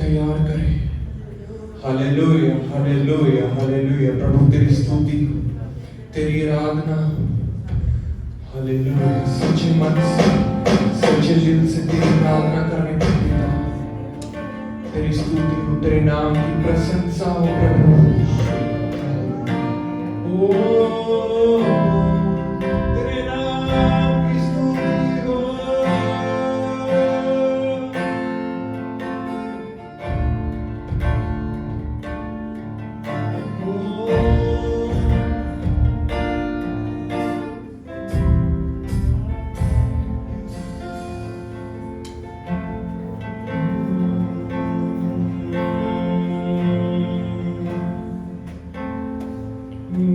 तैयार करें। Hallelujah hallelujah hallelujah. प्रभु तेरी स्तुति, तेरी आराधना, हालेलुया। सच्चे मन से, सच्चे दिल से तेरी आराधना करने को पिता, तेरी स्तुति हो, तेरे नाम की प्रशंसा हो प्रभु। ओ तेरे नाम की स्तुति हो।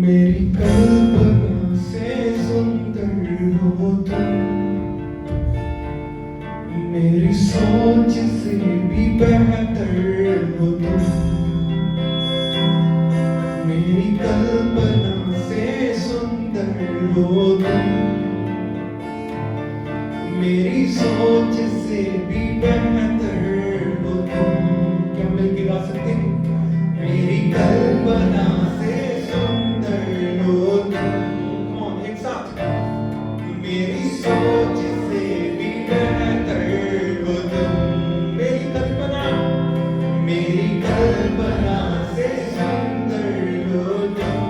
मेरी कल्पना से सुंदर हो तुम, मेरी सोच से भी बेहतर हो तुम। मेरी कल्पना से सुंदर हो तुम, मेरी सोच से भी बेहतर हो तुम। क्या मिलके गा सकते हैं? मेरी कल्पना से सुंदर हो तुम। Come on, एक साथ। मेरी सोच से भी बेहतर हो तुम। मेरी कल्पना से सुंदर हो तुम,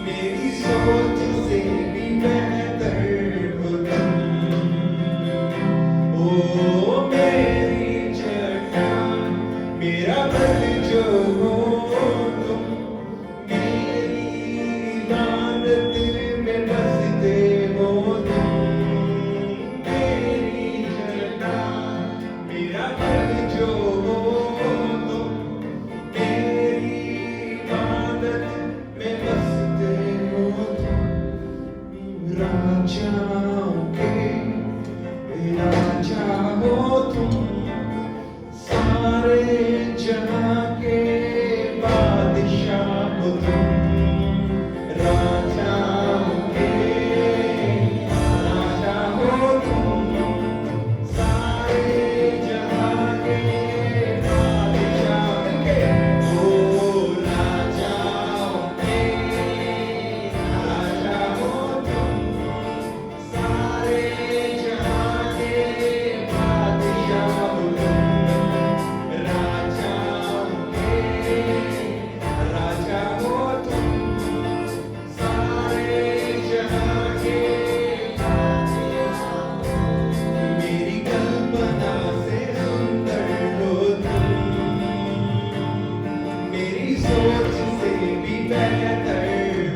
मेरी सोच से भी बेहतर हो तुम। ओ मेरी चट्टान, मेरा बल जो हो तुम, मेरी इबादत में बसते हो तुम। मेरी चट्टान, मेरा बल जो हो तुम, मेरी इबादत में बसते हो तुम। राजाओं के राजा हो तुम, सारे जहां के बादशाह हो तुम। राजाओं के राजा हो तुम, सारे जहां के बादशाह के। ओ राजाओं के राजा हो तुम, सारे जहां के बादशाह हो तुम। राजाओं के राजा हो तुम, सारे जहां के बादशाह। मेरी कल्पना से सुंदर हो तुम, मेरी सोच से भी बेहतर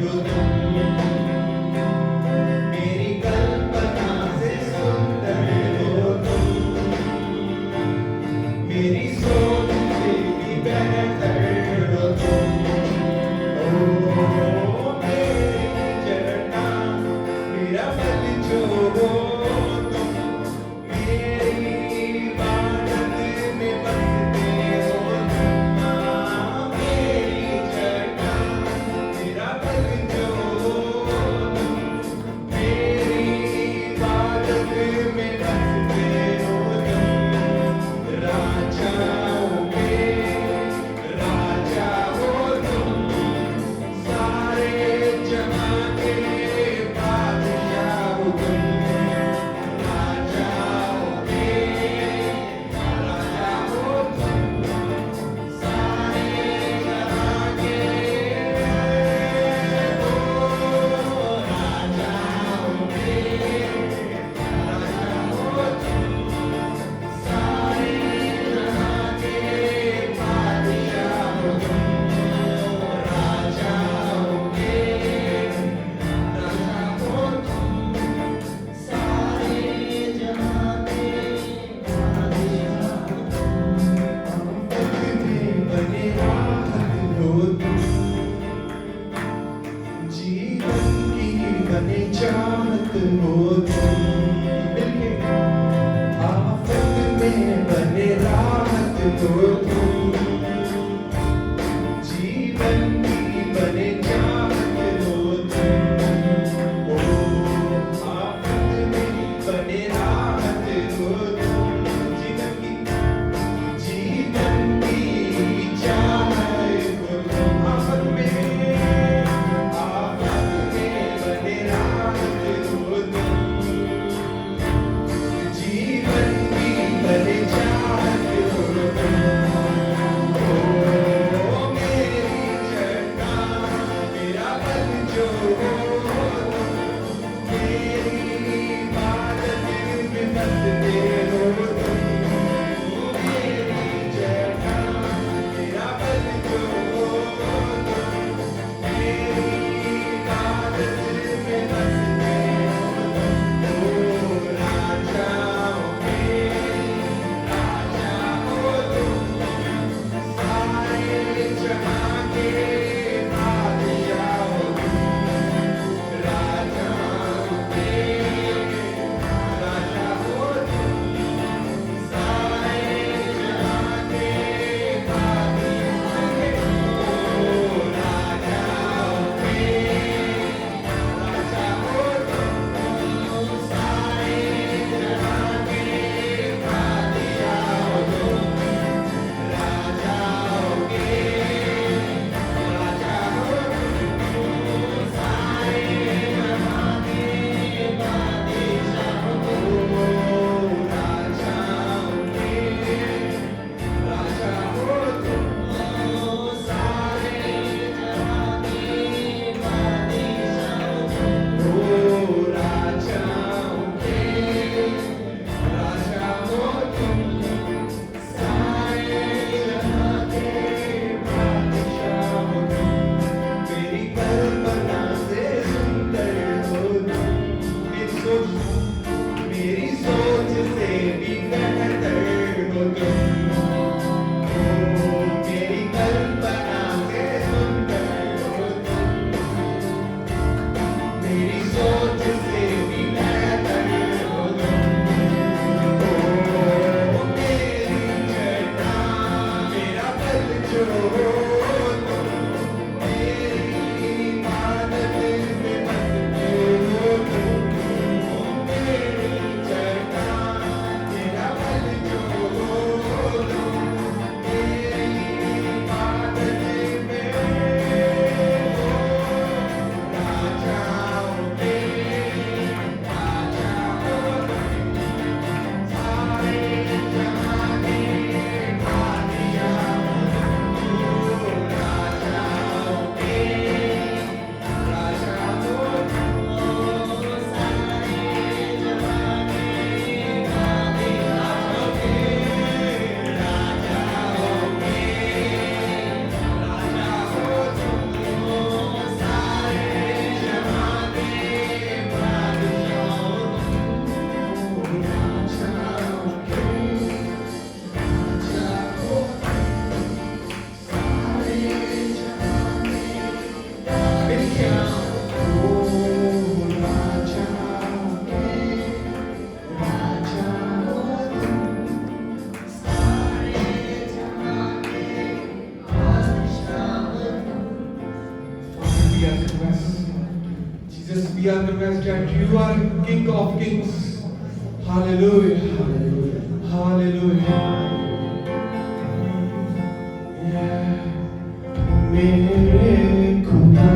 हो तुम। मेरी कल्पना से सुंदर हो तुम, मेरी सोच से भी बेहतर हो तुम। ओ मेरी चट्टान, मेरा बल जो हो तुम, मेरी इबादत में बसते हो तुम। मेरी चट्टान, मेरा बल जो हो तुम, मेरी इबादत में बसते हो तुम। राजाओं के राजा हो तुम, सारे जहां के बादशाह हो तुम। राजाओं के राजा हो तुम, सारे जहां के। ओ राजाओं के राजा हो तुम, सारे जहां के बादशाह हो तुम। राजाओं के राजा हो तुम, सारे जहां के बादशाह हो तुम। आफत में बने राहत हो तुम, जीवन की बने चाहत हो तुम। मिलके आफत में बने राहत हो तुम, जीवन की बने चाहत हो तुम। ओ आफत में बने राहत हो तुम, जीवन की You are King of Kings. Hallelujah. Hallelujah. मेरे खुदा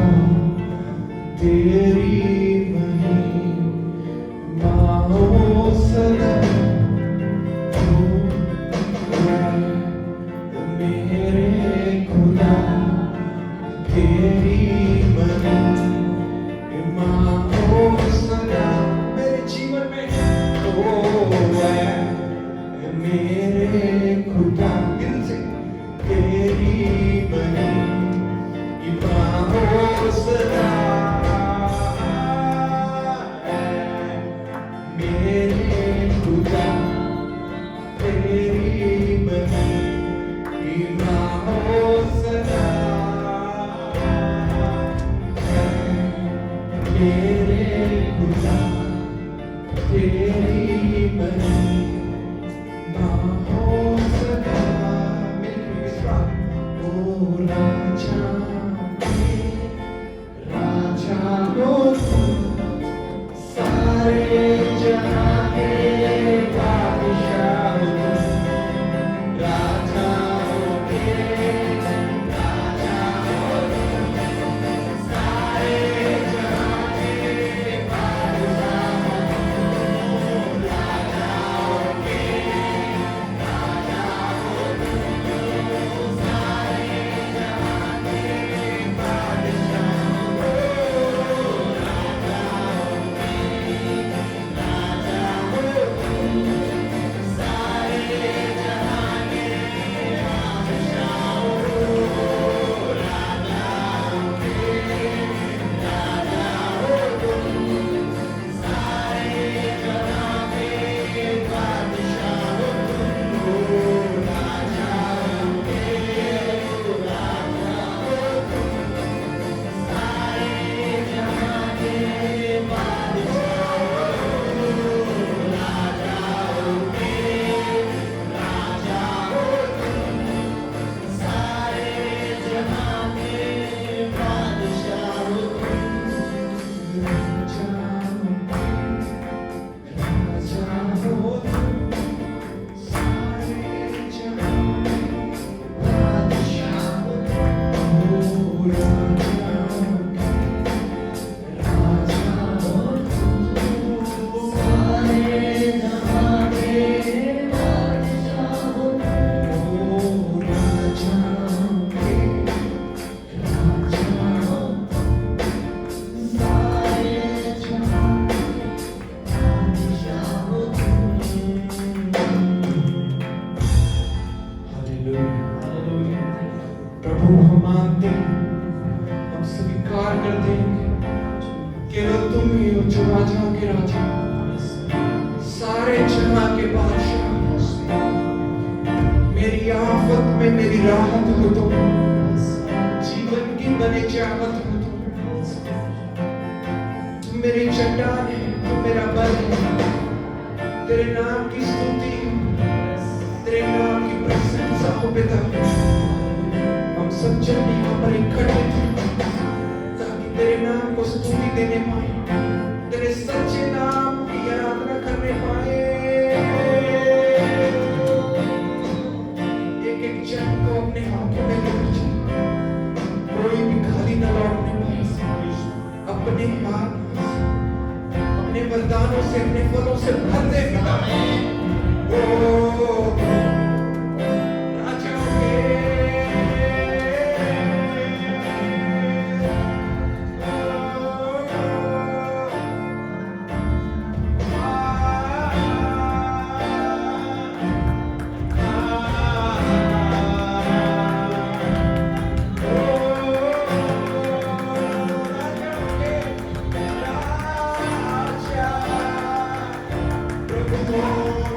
तेरी महिमा हो सदा तू है मेरे खुदा तेरी महिमा हो सदा मेरे जीवन में ओ है मेरे खुदा दिल से तेरी महिमा हो सदा मेरे खुदा तेरी महिमा हो सदा मेरे खुदा तेरी महिमा हो सदा मेरी विश्वास ओ राजा हो सारे जहां के बादशाह हो राजा हो के राजा हो सारे जहां के बादशाह हो राजा हो के राजा हो सारे जहां के बादशाह हो राजा हो प्रभु हम मानते हैं, हम स्वीकार करते हैं केवल तुम ही हो जो राजा के राजा, सारे जहां के बादशाह। मेरी आफत में मेरी राहत हो तुम, जीवन की बने चाहत हो तुम मेरी चट्टान है, तुम मेरा बल है। तेरे नाम की स्तुति, तेरे नाम की प्रशंसा हो पिता। हम सब जन यहाँ पर इकट्ठे थे ताकि तेरे नाम को स्तुति देने पाए, तेरे सच्चे नाम की आराधना करने पाए। एक एक जन को अपने हाथों में लेकर कोई भी खाली न लौटने पाए। अपने हाथ अपने वरदानों से, अपने फलों से भर दे पिता। ओ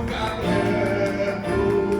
God bless you.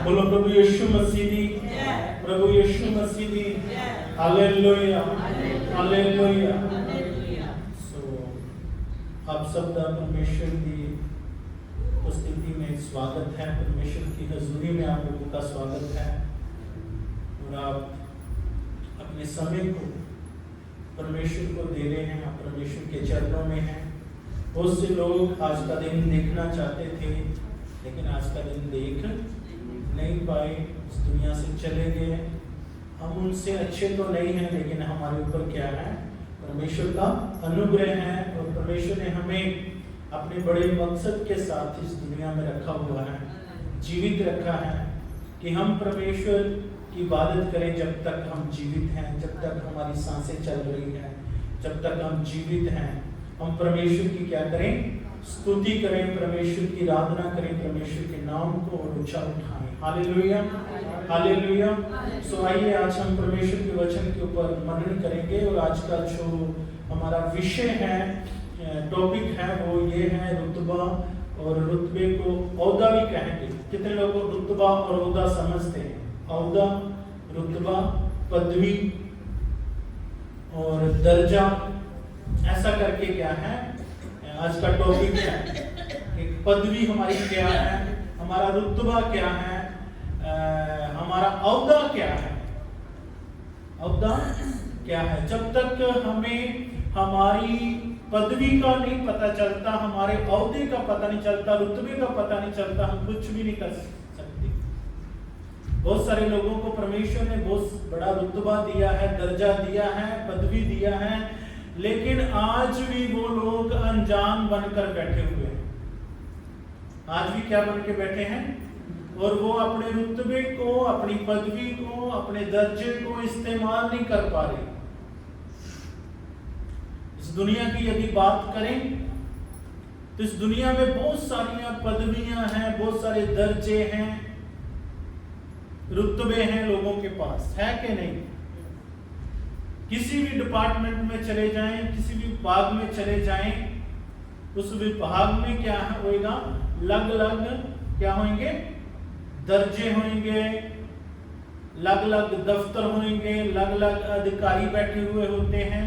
बोलो प्रभु यीशु मसीह दी, प्रभु यीशु मसीह दी, हालेलुया, हालेलुया। सो आप सब का परमेश्वर की उपस्थिति में स्वागत है, परमेश्वर की हजूरी में आप लोगों का स्वागत है। और आप अपने समय को परमेश्वर को दे रहे हैं, आप परमेश्वर के चरणों में हैं। बहुत से लोग आज का दिन देखना चाहते थे, लेकिन आज का दिन देख नहीं पाए, इस दुनिया से चले गए। हम उनसे अच्छे तो नहीं हैं, लेकिन हमारे ऊपर क्या है, परमेश्वर का अनुग्रह है। और परमेश्वर ने हमें अपने बड़े मकसद के साथ इस दुनिया में रखा हुआ है, जीवित रखा है, कि हम परमेश्वर की इबादत करें जब तक हम जीवित हैं, जब तक हमारी सांसें चल रही हैं, जब तक हम जीवित हैं। हम परमेश्वर की क्या करें, स्तुति करें, परमेश्वर की आराधना करें, परमेश्वर के नाम को ऊंचा उठाएं। Hallelujah, hallelujah. सो आइए आज हम परमेश्वर के वचन के ऊपर मनन करेंगे। और आज का जो हमारा विषय है, टॉपिक है, वो ये है रुतबा। और रुतबे को औदा भी कहेंगे। कितने लोग रुतबा और औदा समझते हैं? औदा, रुतबा, पदवी और दर्जा, ऐसा करके क्या है आज का टॉपिक है। एक पदवी हमारी क्या है, हमारा रुतबा क्या है, हमारा औदा क्या है। औदा क्या है। जब तक हमें हमारी पदवी का नहीं पता चलता, हमारे ओहदे का पता नहीं चलता, रुतबे का पता नहीं चलता, हम कुछ भी नहीं कर सकते। बहुत सारे लोगों को परमेश्वर ने बहुत बड़ा रुतबा दिया है, दर्जा दिया है, पदवी दिया है, लेकिन आज भी वो लोग अनजान बनकर बैठे हुए हैं। आज भी क्या बन के बैठे हैं? और वो अपने रुतबे को, अपनी पदवी को, अपने दर्जे को इस्तेमाल नहीं कर पा रहे। इस दुनिया की यदि बात करें तो इस दुनिया में बहुत सारी पदवियां हैं, बहुत सारे दर्जे हैं, रुतबे हैं लोगों के पास, है कि नहीं? किसी भी डिपार्टमेंट में चले जाएं, किसी भी विभाग में चले जाएं, उस विभाग में क्या होएगा? अलग अलग क्या होंगे? दर्जे होंगे, अलग अलग दफ्तर होंगे, अलग अलग अधिकारी बैठे हुए होते हैं,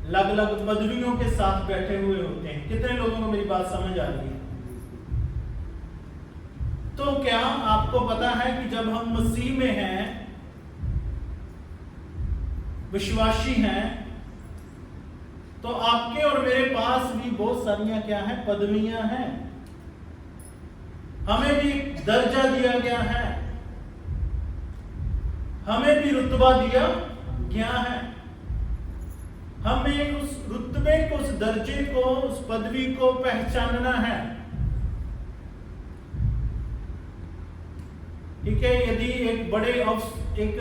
अलग अलग पदवियों के साथ बैठे हुए होते हैं। कितने लोगों को मेरी बात समझ आ रही है? तो क्या आपको पता है कि जब हम मसीह में हैं, विश्वासी हैं, तो आपके और मेरे पास भी बहुत सारियां क्या हैं? पदवियां हैं। हमें भी दर्जा दिया गया है, हमें भी रुतबा दिया गया है। हमें उस रुतबे को, उस दर्जे को, उस पदवी को पहचानना है। ठीक है? यदि एक बड़े एक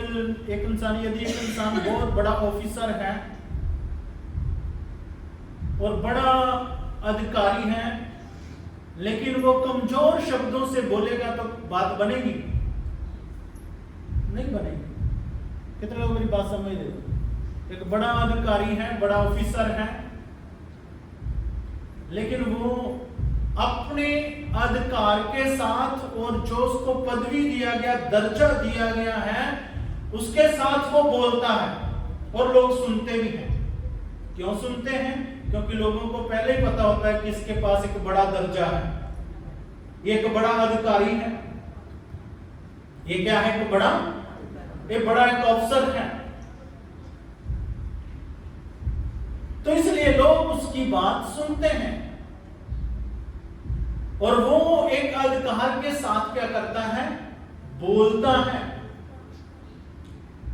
इंसान बहुत बड़ा ऑफिसर है और बड़ा अधिकारी है, लेकिन वो कमजोर शब्दों से बोलेगा तो बात बनेगी? नहीं बनेगी। कितने लोग मेरी बात समझ रहे हो? एक बड़ा अधिकारी है, बड़ा ऑफिसर है, लेकिन वो अपने अधिकार के साथ और जो उसको पदवी दिया गया, दर्जा दिया गया है, उसके साथ वो बोलता है और लोग सुनते भी हैं। क्यों सुनते हैं? क्योंकि लोगों को पहले ही पता होता है कि इसके पास एक बड़ा दर्जा है, ये एक बड़ा अधिकारी है, ये क्या है? एक बड़ा एक अफसर है। तो इसलिए लोग उसकी बात सुनते हैं और वो एक अधिकार के साथ क्या करता है? बोलता है।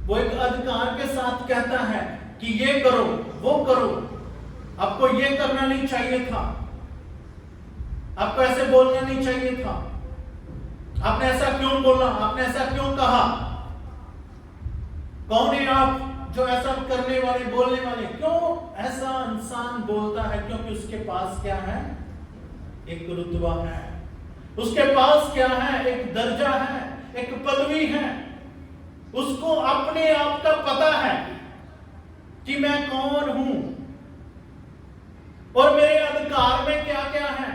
वो एक अधिकार के साथ कहता है कि ये करो, वो करो, आपको ये करना नहीं चाहिए था, आपको ऐसे बोलना नहीं चाहिए था, आपने ऐसा क्यों बोला, आपने ऐसा क्यों कहा, कौन है आप जो ऐसा करने वाले, बोलने वाले? क्यों ऐसा इंसान बोलता है? क्योंकि उसके पास क्या है? एक रुतबा है, उसके पास क्या है? एक दर्जा है, एक पदवी है। उसको अपने आप का पता है कि मैं कौन हूं और मेरे अधिकार में क्या क्या है,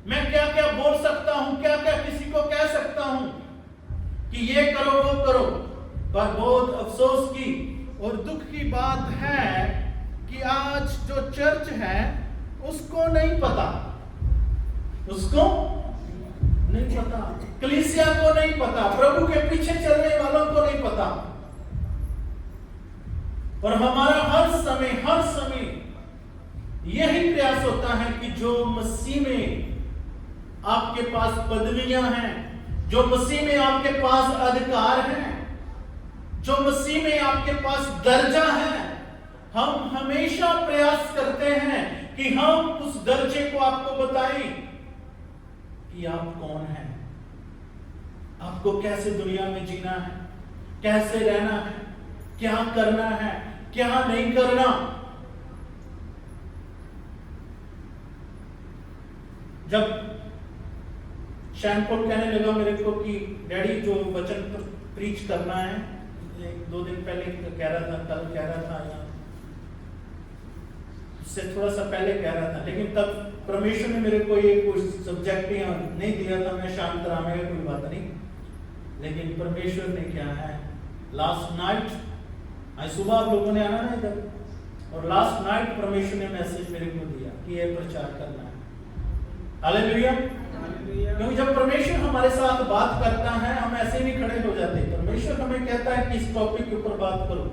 मैं क्या क्या बोल सकता हूं, क्या क्या किसी को कह सकता हूं कि ये करो, वो करो। पर बहुत अफसोस की और दुख की बात है कि आज जो चर्च है उसको नहीं पता, उसको नहीं पता, कलीसिया को नहीं पता, प्रभु के पीछे चलने वालों को नहीं पता। और हमारा हर समय यही प्रयास होता है कि जो मसीह में आपके पास पदवियां हैं, जो मसीह में आपके पास अधिकार हैं, जो मसीह में आपके पास दर्जा है, हम हमेशा प्रयास करते हैं कि हम उस दर्जे को आपको बताएं कि आप कौन हैं, आपको कैसे दुनिया में जीना है, कैसे रहना है, क्या करना है, क्या नहीं करना। जब शैनपोल कहने लगा मेरे को कि डैडी जो वचन प्रीच करना है, 2 दिन पहले कह रहा था, कल कह रहा था, या उससे थोड़ा सा पहले कह रहा था, लेकिन तब परमेश्वर ने मेरे को ये कुछ सब्जेक्ट नहीं दिया था, मैं शांत रहा, मैं कोई बात नहीं। लेकिन परमेश्वर ने क्या है, लास्ट नाइट, आज सुबह आप लोगों ने आना ना इधर, और लास्ट नाइट परमेश्वर ने मैसेज मेरे को दिया कि ये प्रचार करना है। हालेलुया। क्योंकि जब परमेश्वर हमारे साथ बात करता है, हम ऐसे नहीं खड़े हो जाते। परमेश्वर हमें कहता है कि इस टॉपिक के ऊपर बात करो,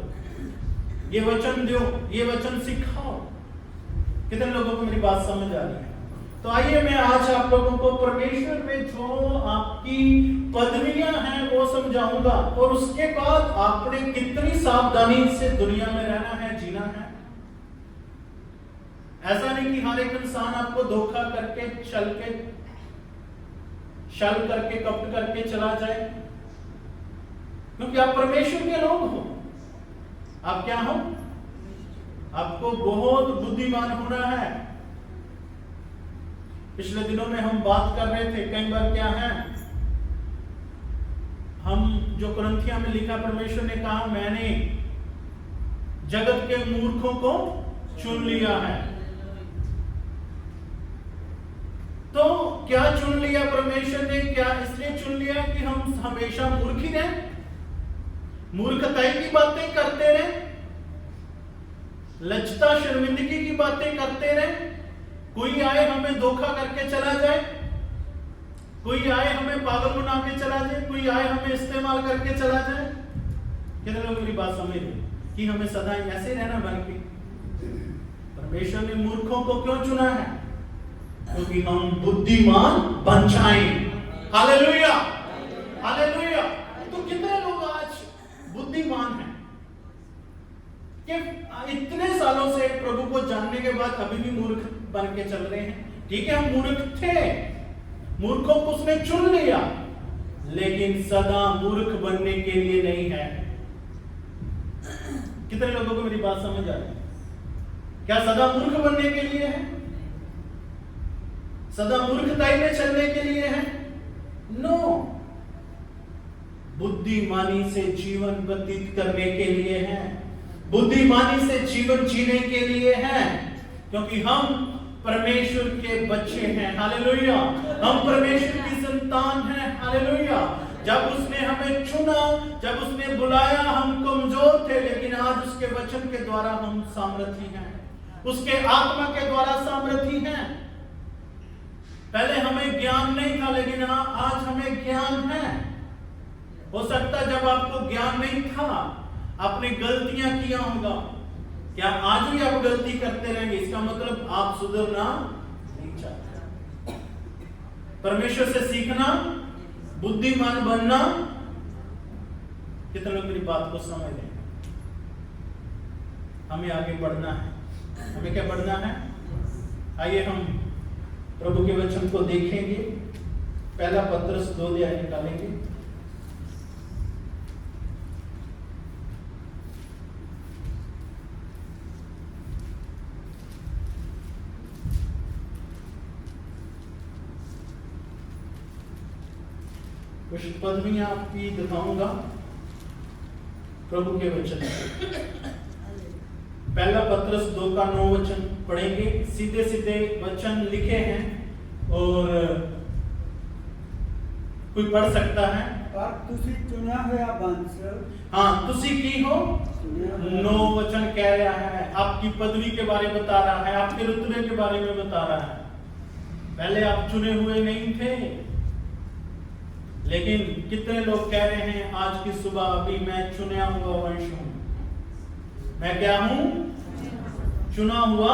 ये वचन दो, ये वचन सिखाओ। कितने लोगों को मेरी बात समझ आ रही है? तो आइए मैं आज आप लोगों को परमेश्वर में जो आपकी पदवियां हैं वो समझाऊंगा, और उसके बाद आपने कितनी सावधानी से दुनिया में रहना है, जीना है। ऐसा नहीं कि हर एक इंसान आपको धोखा करके छल करके कपट करके चला जाए, क्योंकि आप परमेश्वर के लोग हो। आप क्या हो? आपको बहुत बुद्धिमान होना है। पिछले दिनों में हम बात कर रहे थे, कई बार क्या है, हम जो कुरिन्थियों में लिखा, परमेश्वर ने कहा मैंने जगत के मूर्खों को चुन लिया है। तो क्या चुन लिया परमेश्वर ने? क्या इसलिए चुन लिया कि हम हमेशा मूर्ख ही रहें, मूर्खताई की बातें करते रहें, लज्जता शर्मिंदगी की बातें करते रहें? कोई आए हमें धोखा करके चला जाए, कोई आए हमें पागल बना के चला जाए, कोई आए हमें इस्तेमाल करके चला जाए? कितने लोग मेरी बात समझ रहे कि हमें सदा ऐसे रहना बन के? परमेश्वर ने मूर्खों को क्यों चुना है? क्योंकि हम बुद्धिमान बन जाएं। Hallelujah, hallelujah. तो कितने लोग आज बुद्धिमान हैं कि इतने सालों से प्रभु को जानने के बाद अभी भी मूर्ख बन के चल रहे हैं? ठीक है, हम मूर्ख थे, मूर्खों को उसने चुन लिया, लेकिन सदा मूर्ख बनने के लिए नहीं है। कितने लोगों को मेरी बात समझ आ रही है? क्या सदा मूर्ख बनने के लिए है? सदा मूर्खताई में चलने के लिए है? नो, बुद्धिमानी से जीवन व्यतीत करने के लिए है, बुद्धिमानी से जीवन जीने के लिए है, क्योंकि हम परमेश्वर के बच्चे हैं। हालेलुया, हम परमेश्वर की संतान हैं। हालेलुया। जब उसने हमें चुना, जब उसने बुलाया, हम कमजोर थे, लेकिन आज उसके वचन के द्वारा हम सामर्थी हैं, उसके आत्मा के द्वारा सामर्थी हैं। पहले हमें ज्ञान नहीं था, लेकिन आज हमें ज्ञान है। हो सकता जब आपको ज्ञान नहीं था आपने गलतियां किया होगा। क्या आज भी आप गलती करते रहेंगे? इसका मतलब आप सुधरना नहीं चाहते। परमेश्वर से सीखना, बुद्धिमान बनना। कितने लोग मेरी बात को समझ रहे हैं? हमें आगे बढ़ना है। हमें क्या बढ़ना है? आइए हम प्रभु के वचन को देखेंगे। पहला पत्रस 2 अध्याय निकालेंगे। कुछ पद भी आपकी दिखाऊंगा प्रभु के वचन। पहला पत्रस 2 का 9 वचन पढ़ेंगे। सीधे सीधे वचन लिखे हैं और कोई पढ़ सकता है। पर तुसी चुना हुआ वंश, हाँ, तुसी की हो। 9 वचन कह रहा है, आपकी पदवी के बारे में बता रहा है, आपके रुतबे के बारे में बता रहा है। पहले आप चुने हुए नहीं थे, लेकिन कितने लोग कह रहे हैं आज की सुबह, अभी मैं चुना हुआ वंश हूं। मैं क्या हूं? चुना हुआ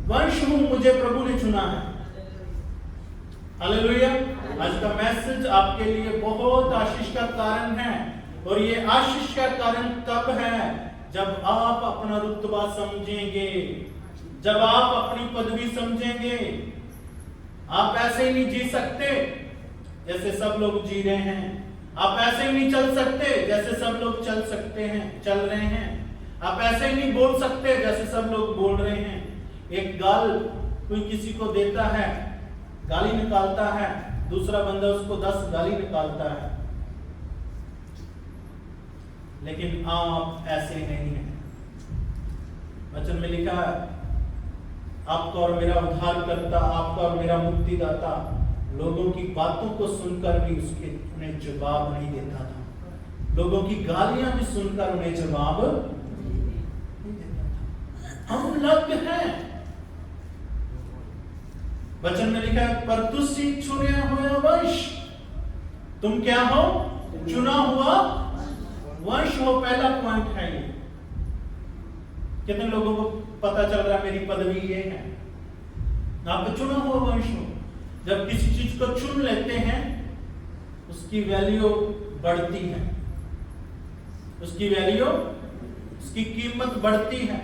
वंश हूं, मुझे प्रभु ने चुना है। हालेलुया। आज का मैसेज आपके लिए बहुत आशीष का कारण है, और ये आशीष का कारण तब है जब आप अपना रुतबा समझेंगे, जब आप अपनी पदवी समझेंगे। आप ऐसे ही नहीं जी सकते जैसे सब लोग जी रहे हैं। आप ऐसे ही नहीं चल सकते जैसे सब लोग चल रहे हैं। आप ऐसे ही नहीं बोल सकते जैसे सब लोग बोल रहे हैं। एक गाल कोई किसी को देता है, गाली निकालता है, दूसरा बंदा उसको 10 गाली निकालता है, लेकिन आप ऐसे नहीं हैं। वचन में लिखा है, आपका और मेरा उद्धारकर्ता, आपका और मेरा मुक्तिदाता लोगों की बातों को सुनकर भी उन्हें जवाब नहीं देता था। लोगों की गालियां भी सुनकर उन्हें जवाब नहीं देता था। हम लग हैं। वचन में लिखा है, पर तुसी चुने हुए वंश। तुम क्या हो? चुना हुआ वंश, वो पहला पॉइंट है ये। कितने लोगों को पता चल रहा है मेरी पदवी ये है? आप चुना हुआ वंश हो। जब किसी चीज को चुन लेते हैं उसकी वैल्यू बढ़ती है, उसकी वैल्यू, उसकी कीमत बढ़ती है।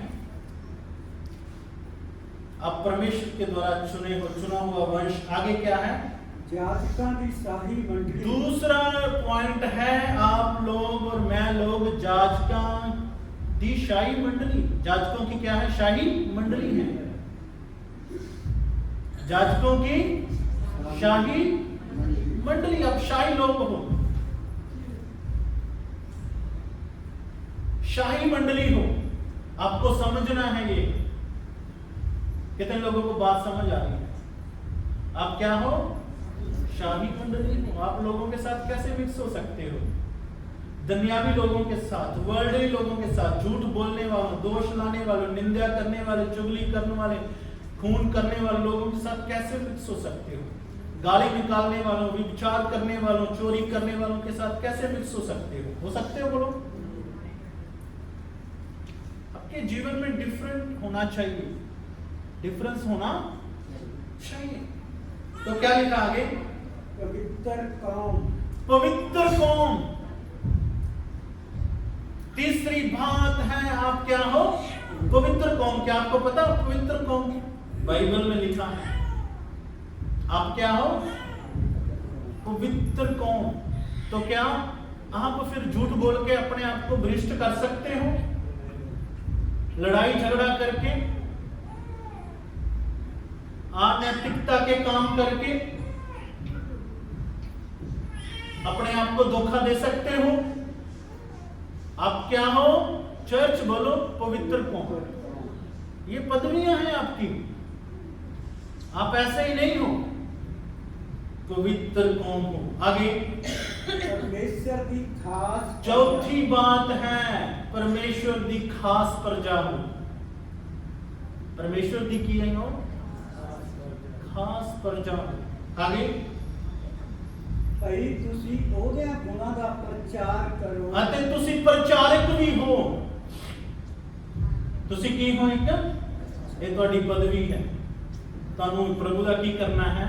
आप परमेश्वर के द्वारा चुने हो, चुना हुआ वंश। आगे क्या है? जातिकां दी शाही मंडली। दूसरा पॉइंट है आप लोग और मैं लोग जाजकां दी शाही मंडली। जाजकों की क्या है? शाही मंडली है। जाजकों की शाही मंडली। अब शाही लोग हो, शाही मंडली हो, आपको समझना है ये। कितने लोगों को बात समझ आ रही है? आप क्या हो? शाही मंडली हो। आप लोगों के साथ कैसे मिक्स हो सकते हो? दुनियावी लोगों के साथ, वर्ल्डली लोगों के साथ, झूठ बोलने वालों, दोष लाने वालों, निंदा करने वाले, चुगली करने वाले, खून करने वाले लोगों के साथ कैसे मिक्स हो सकते हो? गाली निकालने वालों, विचार करने वालों, चोरी करने वालों के साथ कैसे मिक्स हो सकते हो? हो सकते हो? बोलो। आपके जीवन में डिफरेंट होना चाहिए, डिफरेंस होना चाहिए। तो क्या लिखा आगे? पवित्र कौम। पवित्र कौम। तीसरी बात है आप क्या हो? पवित्र कौम। क्या आपको पता पवित्र कौम बाइबल में लिखा है? आप क्या हो? पवित्र कौम। तो क्या आप फिर झूठ बोल के अपने आप को भ्रष्ट कर सकते हो? लड़ाई झगड़ा करके, अनैतिकता के काम करके अपने आप को धोखा दे सकते हो? आप क्या हो? चर्च बोलो पवित्र कौम। ये पदवियां हैं आपकी, आप ऐसे ही नहीं हो, पवित्र कौम हो। आगे परमेश्वर की खास। चौथी बात है परमेश्वर दी खास प्रजा हो। परमेश्वर दी की हो खास प्रजा हो। आगे ਭਈ ਤੁਸੀਂ ਉਹਦੇ ਗੁਣਾਂ ਦਾ ਪ੍ਰਚਾਰ ਕਰੋ। ਅਤੇ ਤੁਸੀਂ ਪ੍ਰਚਾਰਕ ਵੀ ਹੋ। ਤੁਸੀਂ ਕੀ ਹੋ? ਇੱਕ ਇਹ ਤੁਹਾਡੀ ਪਦਵੀ ਹੈ। ਤੁਹਾਨੂੰ ਪ੍ਰਭੂ ਦਾ ਕੀ ਕਰਨਾ ਹੈ?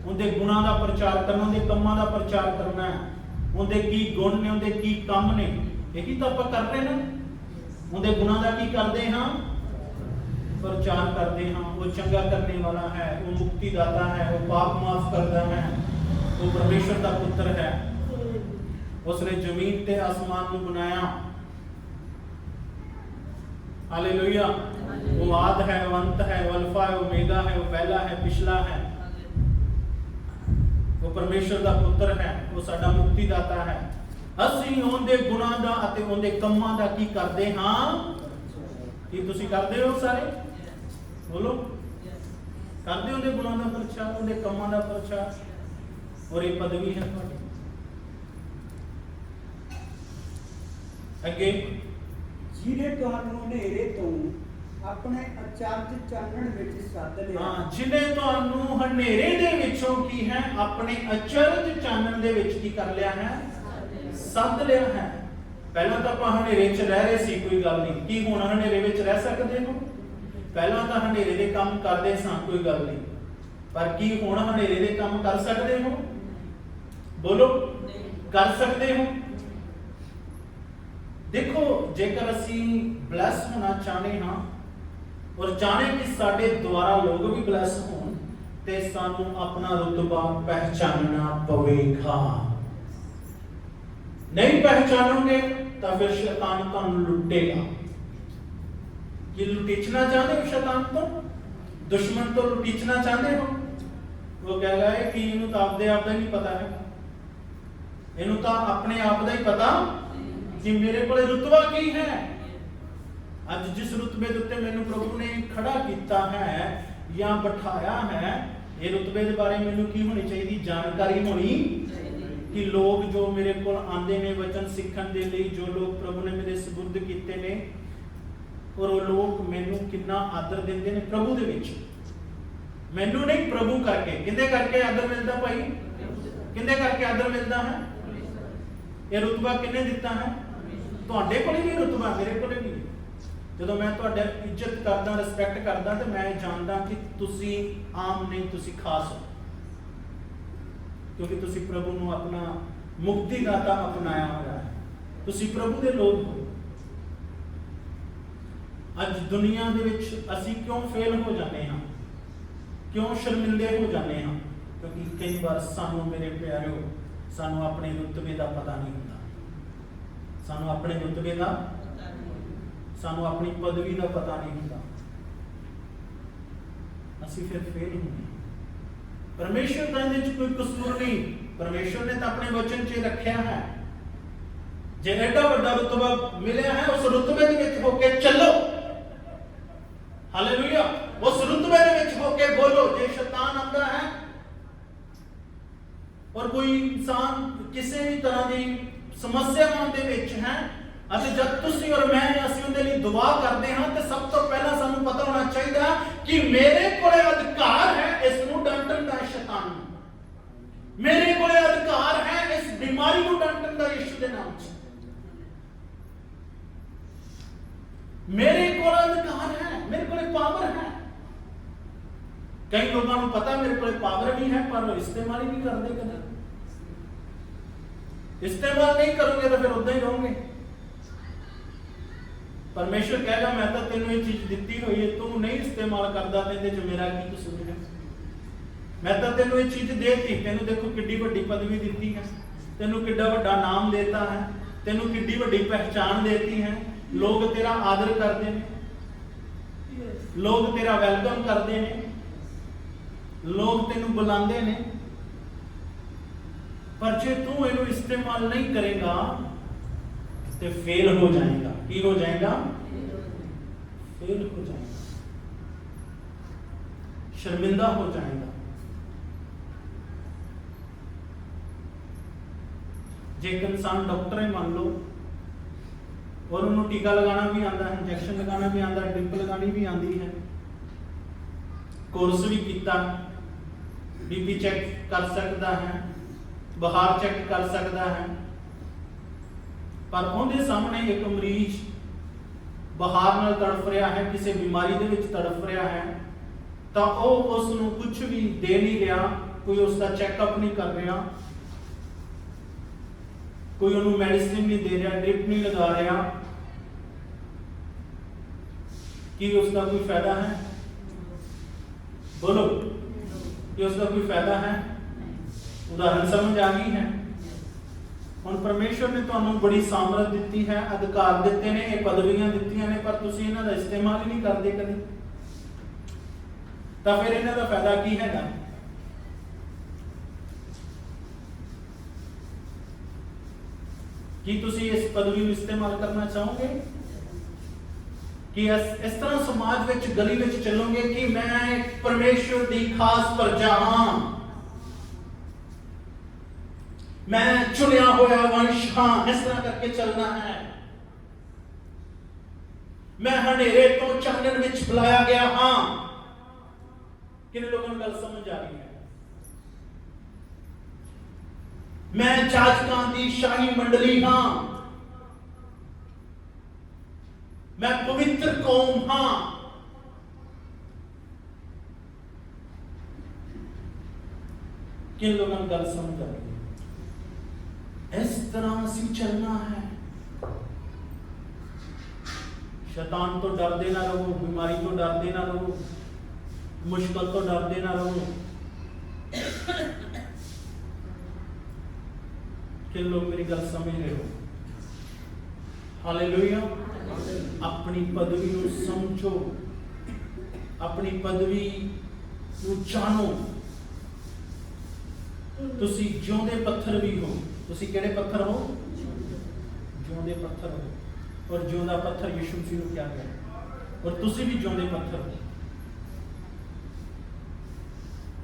ਉਹਦੇ ਗੁਣਾਂ ਦਾ ਪ੍ਰਚਾਰ ਕਰਨਾ, ਉਹਦੇ ਕੰਮਾਂ ਦਾ ਪ੍ਰਚਾਰ ਕਰਨਾ ਹੈ। ਉਹਦੇ ਕੀ ਗੁਣ ਨੇ, ਉਹਦੇ ਕੀ ਕੰਮ ਨੇ, ਇਹੀ ਤਾਂ ਆਪਾਂ ਕਰ ਰਹੇ ਨਾ। ਉਹਦੇ ਗੁਣਾਂ ਦਾ ਕੀ ਕਰਦੇ ਹਾਂ? ਪ੍ਰਚਾਰ ਕਰਦੇ ਹਾਂ। ਉਹ ਚੰਗਾ ਕਰਨੇ ਵਾਲਾ ਹੈ, ਉਹ ਮੁਕਤੀ ਦਾਤਾ ਹੈ, ਉਹ ਪਾਪ ਮਾਫ ਕਰਦਾ ਹੈ, वो परमेश्वर का पुत्र है। उसने जमीन ते आसमान को बनाया। हालेलुया। वो आद है, वो अंत है, वो अल्फा है, ओमेगा है, वो पहला है, पिछला है। वो परमेश्वर का पुत्र है, वो साडा मुक्ति दाता है। ਅਸੀਂ ਉਹਦੇ ਗੁਣਾਂ ਦਾ ਅਤੇ ਉਹਦੇ ਕੰਮਾਂ ਦਾ ਕੀ ਕਰਦੇ ਹਾਂ? ਕੀ ਤੁਸੀਂ ਕਰਦੇ ਹੋ ਸਾਰੇ? ਬੋਲੋ। ਕਰਦੇ ਉਹਦੇ ਗੁਣਾਂ ਦਾ ਪ੍ਰਚਾਰ, ਉਹਦੇ ਕੰਮਾਂ ਦਾ ਪ੍ਰਚਾਰ। और एक पदवी है अगे ਜਿਹਨੇ ਤੁਹਾਨੂੰ ਹਨੇਰੇ ਤੋਂ ਆਪਣੇ ਅਚਰਜ ਚਾਨਣ ਵਿੱਚ ਸੱਦ ਲਿਆ। ਹਾਂ, ਜਿਹਨੇ ਤੁਹਾਨੂੰ ਹਨੇਰੇ ਦੇ ਵਿੱਚੋਂ ਕੀ ਹੈ? ਆਪਣੇ ਅਚਰਜ ਚਾਨਣ ਦੇ ਵਿੱਚ ਕੀ ਕਰ ਲਿਆ ਹੈ? ਸੱਦ ਲਿਆ ਹੈ। ਪਹਿਲਾਂ ਤਾਂ ਆਪਾਂ ਹਨੇਰੇ 'ਚ ਰਹਿ ਰਹੇ ਸੀ, ਕੋਈ ਗੱਲ ਨਹੀਂ। ਕੀ ਹੁਣ ਹਨੇਰੇ ਵਿੱਚ ਰਹਿ ਸਕਦੇ ਹੋ? ਪਹਿਲਾਂ ਤਾਂ ਹਨੇਰੇ ਦੇ ਕੰਮ ਕਰਦੇ ਸਾਂ, ਕੋਈ ਗੱਲ ਨਹੀਂ। ਪਰ ਕੀ ਹੁਣ ਹਨੇਰੇ ਦੇ ਕੰਮ ਕਰ ਸਕਦੇ ਹੋ? बोलो, कर सकते हो? देखो, जेकर असी ब्लैस होना चाहते हाँ और चाहते कि साडे द्वारा लोग भी ब्लैस होण, ते सानू अपना रुतबा पहचानना पवेगा। नहीं पहचानोगे तो फिर शैतान तुहानू लुटेगा। कि लुटीचना चाहते हो? शैतान तो, दुश्मन तो लुटीचना चाहते हो? वो कहेगा कि इन्हू तो आपदे आप दा नहीं पता है, ਇਹਨੂੰ ਤਾਂ ਆਪਣੇ ਆਪ ਦਾ ਹੀ ਪਤਾ ਕਿ ਮੇਰੇ ਕੋਲੇ ਰੁਤਬਾ ਕੀ ਹੈ। ਅੱਜ ਜਿਸ ਰੁਤਬੇ ਦੇ ਉੱਤੇ ਮੈਨੂੰ ਪ੍ਰਭੂ ਨੇ ਖੜਾ ਕੀਤਾ ਹੈ ਜਾਂ ਬਿਠਾਇਆ ਹੈ, ਇਹ ਰੁਤਬੇ ਦੇ ਬਾਰੇ ਮੈਨੂੰ ਕੀ ਹੋਣੀ ਚਾਹੀਦੀ? ਜਾਣਕਾਰੀ ਹੋਣੀ ਕਿ ਲੋਕ ਜੋ ਮੇਰੇ ਕੋਲ ਆਉਂਦੇ ਨੇ ਵਚਨ ਸਿੱਖਣ ਦੇ ਲਈ, ਜੋ ਲੋਕ ਪ੍ਰਭੂ ਨੇ ਮੇਰੇ ਸਬੁਰਦ ਕੀਤੇ ਨੇ, ਔਰ ਉਹ ਲੋਕ ਮੈਨੂੰ ਕਿੰਨਾ ਆਦਰ ਦਿੰਦੇ ਨੇ ਪ੍ਰਭੂ ਦੇ ਵਿੱਚ। ਮੈਨੂੰ ਨਹੀਂ, ਪ੍ਰਭੂ ਕਰਕੇ। ਕਿਹਦੇ ਕਰਕੇ ਆਦਰ ਮਿਲਦਾ ਭਾਈ? ਕਿਹਦੇ ਕਰਕੇ ਆਦਰ ਮਿਲਦਾ ਹੈ? ਇਹ ਰੁਤਬਾ ਕਿਹਨੇ ਦਿੱਤਾ ਹੈ? ਤੁਹਾਡੇ ਕੋਲ ਵੀ ਰੁਤਬਾ, ਮੇਰੇ ਕੋਲ ਵੀ। ਜਦੋਂ ਮੈਂ ਤੁਹਾਡਾ ਇੱਜ਼ਤ ਕਰਦਾ, ਰਿਸਪੈਕਟ ਕਰਦਾ, ਤੇ ਮੈਂ ਜਾਣਦਾ ਕਿ ਤੁਸੀਂ ਆਮ ਨਹੀਂ, ਤੁਸੀਂ ਖਾਸ ਹੋ, ਕਿਉਂਕਿ ਤੁਸੀਂ ਪ੍ਰਭੂ ਨੂੰ ਆਪਣਾ ਮੁਕਤੀ ਦਾਤਾ ਅਪਣਾਇਆ ਹੋਇਆ ਹੈ। ਤੁਸੀਂ ਪ੍ਰਭੂ ਦੇ ਲੋਕ ਹੋ। ਅੱਜ ਦੁਨੀਆ ਦੇ ਵਿੱਚ ਅਸੀਂ ਕਿਉਂ ਫੇਲ ਹੋ ਜਾਂਦੇ ਹਾਂ, ਕਿਉਂ ਸ਼ਰਮਿੰਦੇ ਹੋ ਜਾਂਦੇ ਹਾਂ? ਕਿਉਂਕਿ ਕਈ ਵਾਰ ਸਾਨੂੰ, ਮੇਰੇ ਪਿਆਰਿਓ, ਸਾਨੂੰ ਆਪਣੇ ਰੁਤਬੇ ਦਾ ਪਤਾ ਨਹੀਂ ਹੁੰਦਾ। ਸਾਨੂੰ ਆਪਣੇ ਰੁਤਬੇ ਦਾ, ਸਾਨੂੰ ਆਪਣੀ ਪਦਵੀ ਦਾ ਪਤਾ ਨਹੀਂ ਹੁੰਦਾ। ਅਸੀਂ ਫਿਰ ਫੇਲ ਹੁੰਦੇ ਹਾਂ। ਪਰਮੇਸ਼ਰ ਦਾ ਇਹਦੇ ਵਿੱਚ ਕੋਈ ਕਸੂਰ ਨਹੀਂ। ਪਰਮੇਸ਼ਰ ਨੇ ਤਾਂ ਆਪਣੇ ਵਚਨ 'ਚ ਰੱਖਿਆ ਹੈ। ਜੇ ਐਡਾ ਵੱਡਾ ਰੁਤਬਾ ਮਿਲਿਆ ਹੈ, ਉਸ ਰੁਤਬੇ ਦੇ ਵਿੱਚ ਹੋ ਕੇ ਚੱਲੋ। ਹਾਲੇਲੂਇਆ। ਉਸ ਰੁਤਬੇ ਦੇ ਵਿੱਚ ਹੋ ਕੇ ਬੋਲੋ। ਜੇ ਸ਼ੈਤਾਨ ਆਉਂਦਾ ਹੈ ਔਰ ਕੋਈ ਇਨਸਾਨ ਕਿਸੇ ਵੀ ਤਰ੍ਹਾਂ ਦੀ ਸਮੱਸਿਆਵਾਂ ਦੇ ਵਿੱਚ ਹੈ, ਅਤੇ ਜਦ ਤੁਸੀਂ ਔਰ ਮੈਂ ਅਸੀਂ ਉਹਦੇ ਲਈ ਦੁਆ ਕਰਦੇ ਹਾਂ, ਤੇ ਸਭ ਤੋਂ ਪਹਿਲਾਂ ਸਾਨੂੰ ਪਤਾ ਹੋਣਾ ਚਾਹੀਦਾ ਕਿ ਮੇਰੇ ਕੋਲੇ ਅਧਿਕਾਰ ਹੈ ਇਸ ਨੂੰ ਡੰਡਣ ਦਾ, ਸ਼ੈਤਾਨ ਨੂੰ। ਮੇਰੇ ਕੋਲੇ ਅਧਿਕਾਰ ਹੈ ਇਸ ਬਿਮਾਰੀ ਨੂੰ ਡੰਡਣ ਦਾ, ਯਿਸੂ ਦੇ ਨਾਮ 'ਚ। ਮੇਰੇ ਕੋਲ ਅਧਿਕਾਰ ਹੈ, ਮੇਰੇ ਕੋਲੇ ਪਾਵਰ ਹੈ। ਕਈ ਲੋਕਾਂ ਨੂੰ ਪਤਾ ਮੇਰੇ ਕੋਲੇ ਪਾਵਰ ਵੀ ਹੈ, ਪਰ ਉਹ ਇਸਤੇਮਾਲ ਹੀ ਨਹੀਂ ਕਰਦੇ। ਕਦੇ ਇਸਤੇਮਾਲ ਨਹੀਂ ਕਰੋਗੇ ਤਾਂ ਫਿਰ ਉਦਾਂ ਹੀ ਰਹੋਗੇ। ਪਰਮੇਸ਼ਰ ਕਹੇਗਾ ਮੈਂ ਤਾਂ ਤੈਨੂੰ ਇਹ ਚੀਜ਼ ਦਿੱਤੀ ਹੋਈ ਹੈ, ਤੂੰ ਨਹੀਂ ਇਸਤੇਮਾਲ ਕਰਦਾ, ਤੇ ਇਹਦੇ 'ਚ ਮੇਰਾ ਕੀ ਕਸੂਰ ਹੈ? ਮੈਂ ਤਾਂ ਤੈਨੂੰ ਇਹ ਚੀਜ਼ ਦੇਤੀ, ਤੈਨੂੰ ਦੇਖੋ ਕਿੱਡੀ ਵੱਡੀ ਪਦਵੀ ਦਿੱਤੀ ਹੈ, ਤੈਨੂੰ ਕਿੱਡਾ ਵੱਡਾ ਨਾਮ ਦੇਤਾ ਹੈ, ਤੈਨੂੰ ਕਿੱਡੀ ਵੱਡੀ ਪਹਿਚਾਨ ਦੇਤੀ ਹੈ। ਲੋਕ ਤੇਰਾ ਆਦਰ ਕਰਦੇ ਨੇ, ਲੋਕ ਤੇਰਾ ਵੈਲਕਮ ਕਰਦੇ ਨੇ, ਲੋਕ ਤੈਨੂੰ ਬੁਲਾਉਂਦੇ ਨੇ। ਪਰ ਜੇ ਤੂੰ ਇਹਨੂੰ ਇਸਤੇਮਾਲ ਨਹੀਂ ਕਰੇਗਾ ਤੇ ਫੇਲ ਹੋ ਜਾਏਗਾ। ਕੀ ਹੋ ਜਾਏਗਾ? ਫੇਲ ਹੋ ਜਾਏਗਾ, ਸ਼ਰਮਿੰਦਾ ਹੋ ਜਾਏਗਾ। ਜੇ ਇੱਕ ਇਨਸਾਨ ਡਾਕਟਰ ਹੈ ਮੰਨ ਲਓ, और उन्होंने टीका लगाना भी आता है, इंजेक्शन लगाना भी आता है, ड्रिप लगानी भी आती है, कोर्स भी किया, बीपी चेक कर सकता है, बुखार चेक कर सकता है। पर उनके सामने एक मरीज बुखार नाल तड़फ रहा है, किसी बीमारी दे विच तड़फ रहा है, तो वह उसनूं कुछ भी दे नहीं रहा, कोई उसका चैकअप नहीं कर रहा, कोई उन्होंने मेडिसिन नहीं दे रहा, ड्रिप नहीं लगा रहा, कि उसका कोई फायदा है? बोलो, कि उसका कोई फायदा है? उदाहरण समझ आ गई है? हुण परमेश्वर ने तुहानूं बड़ी सामर्थ दी है, अधिकार दिते ने, ये पदवियां दित्तियां ने, पर तुसीं इन्हां दा इस्तेमाल ही नहीं करदे कदे, तां फिर इन्हां दा फायदा की हैगा? कि तुसी इस पदवी में इस्तेमाल करना चाहोगे? कि इस तरह समाज विच गली विच चलोगे कि मैं परमेश्वर दी खास प्रजा हां, मैं चुनिया होया वंश हां, इस तरह करके चलना है, मैं हनेरे तो चानन विच बुलाया गया हां। किन लोगों को गल समझ आ रही है? मैं जाजकां दी शाही मंडली हां, मैं पवित्र कौम हां। किन लोगों को गल समझ आ रही है? इस तरह से चलना है। शैतान तो डरते ना रहो, बीमारी तो डरते ना रहो, मुश्किल तो डरते ना रहो। किन लोग मेरी गल समझ रहे हो? हालेलुया। अपनी पदवी को समझो, अपनी पदवी को जानो। तुसी जिउंदे पत्थर भी हो। तुसी किहड़े पत्थर हो? जिउंदे पत्थर हो। और जिउंदा पत्थर यीशु मसीह को क्या गया, और तुसी भी जिउंदे पत्थर हो।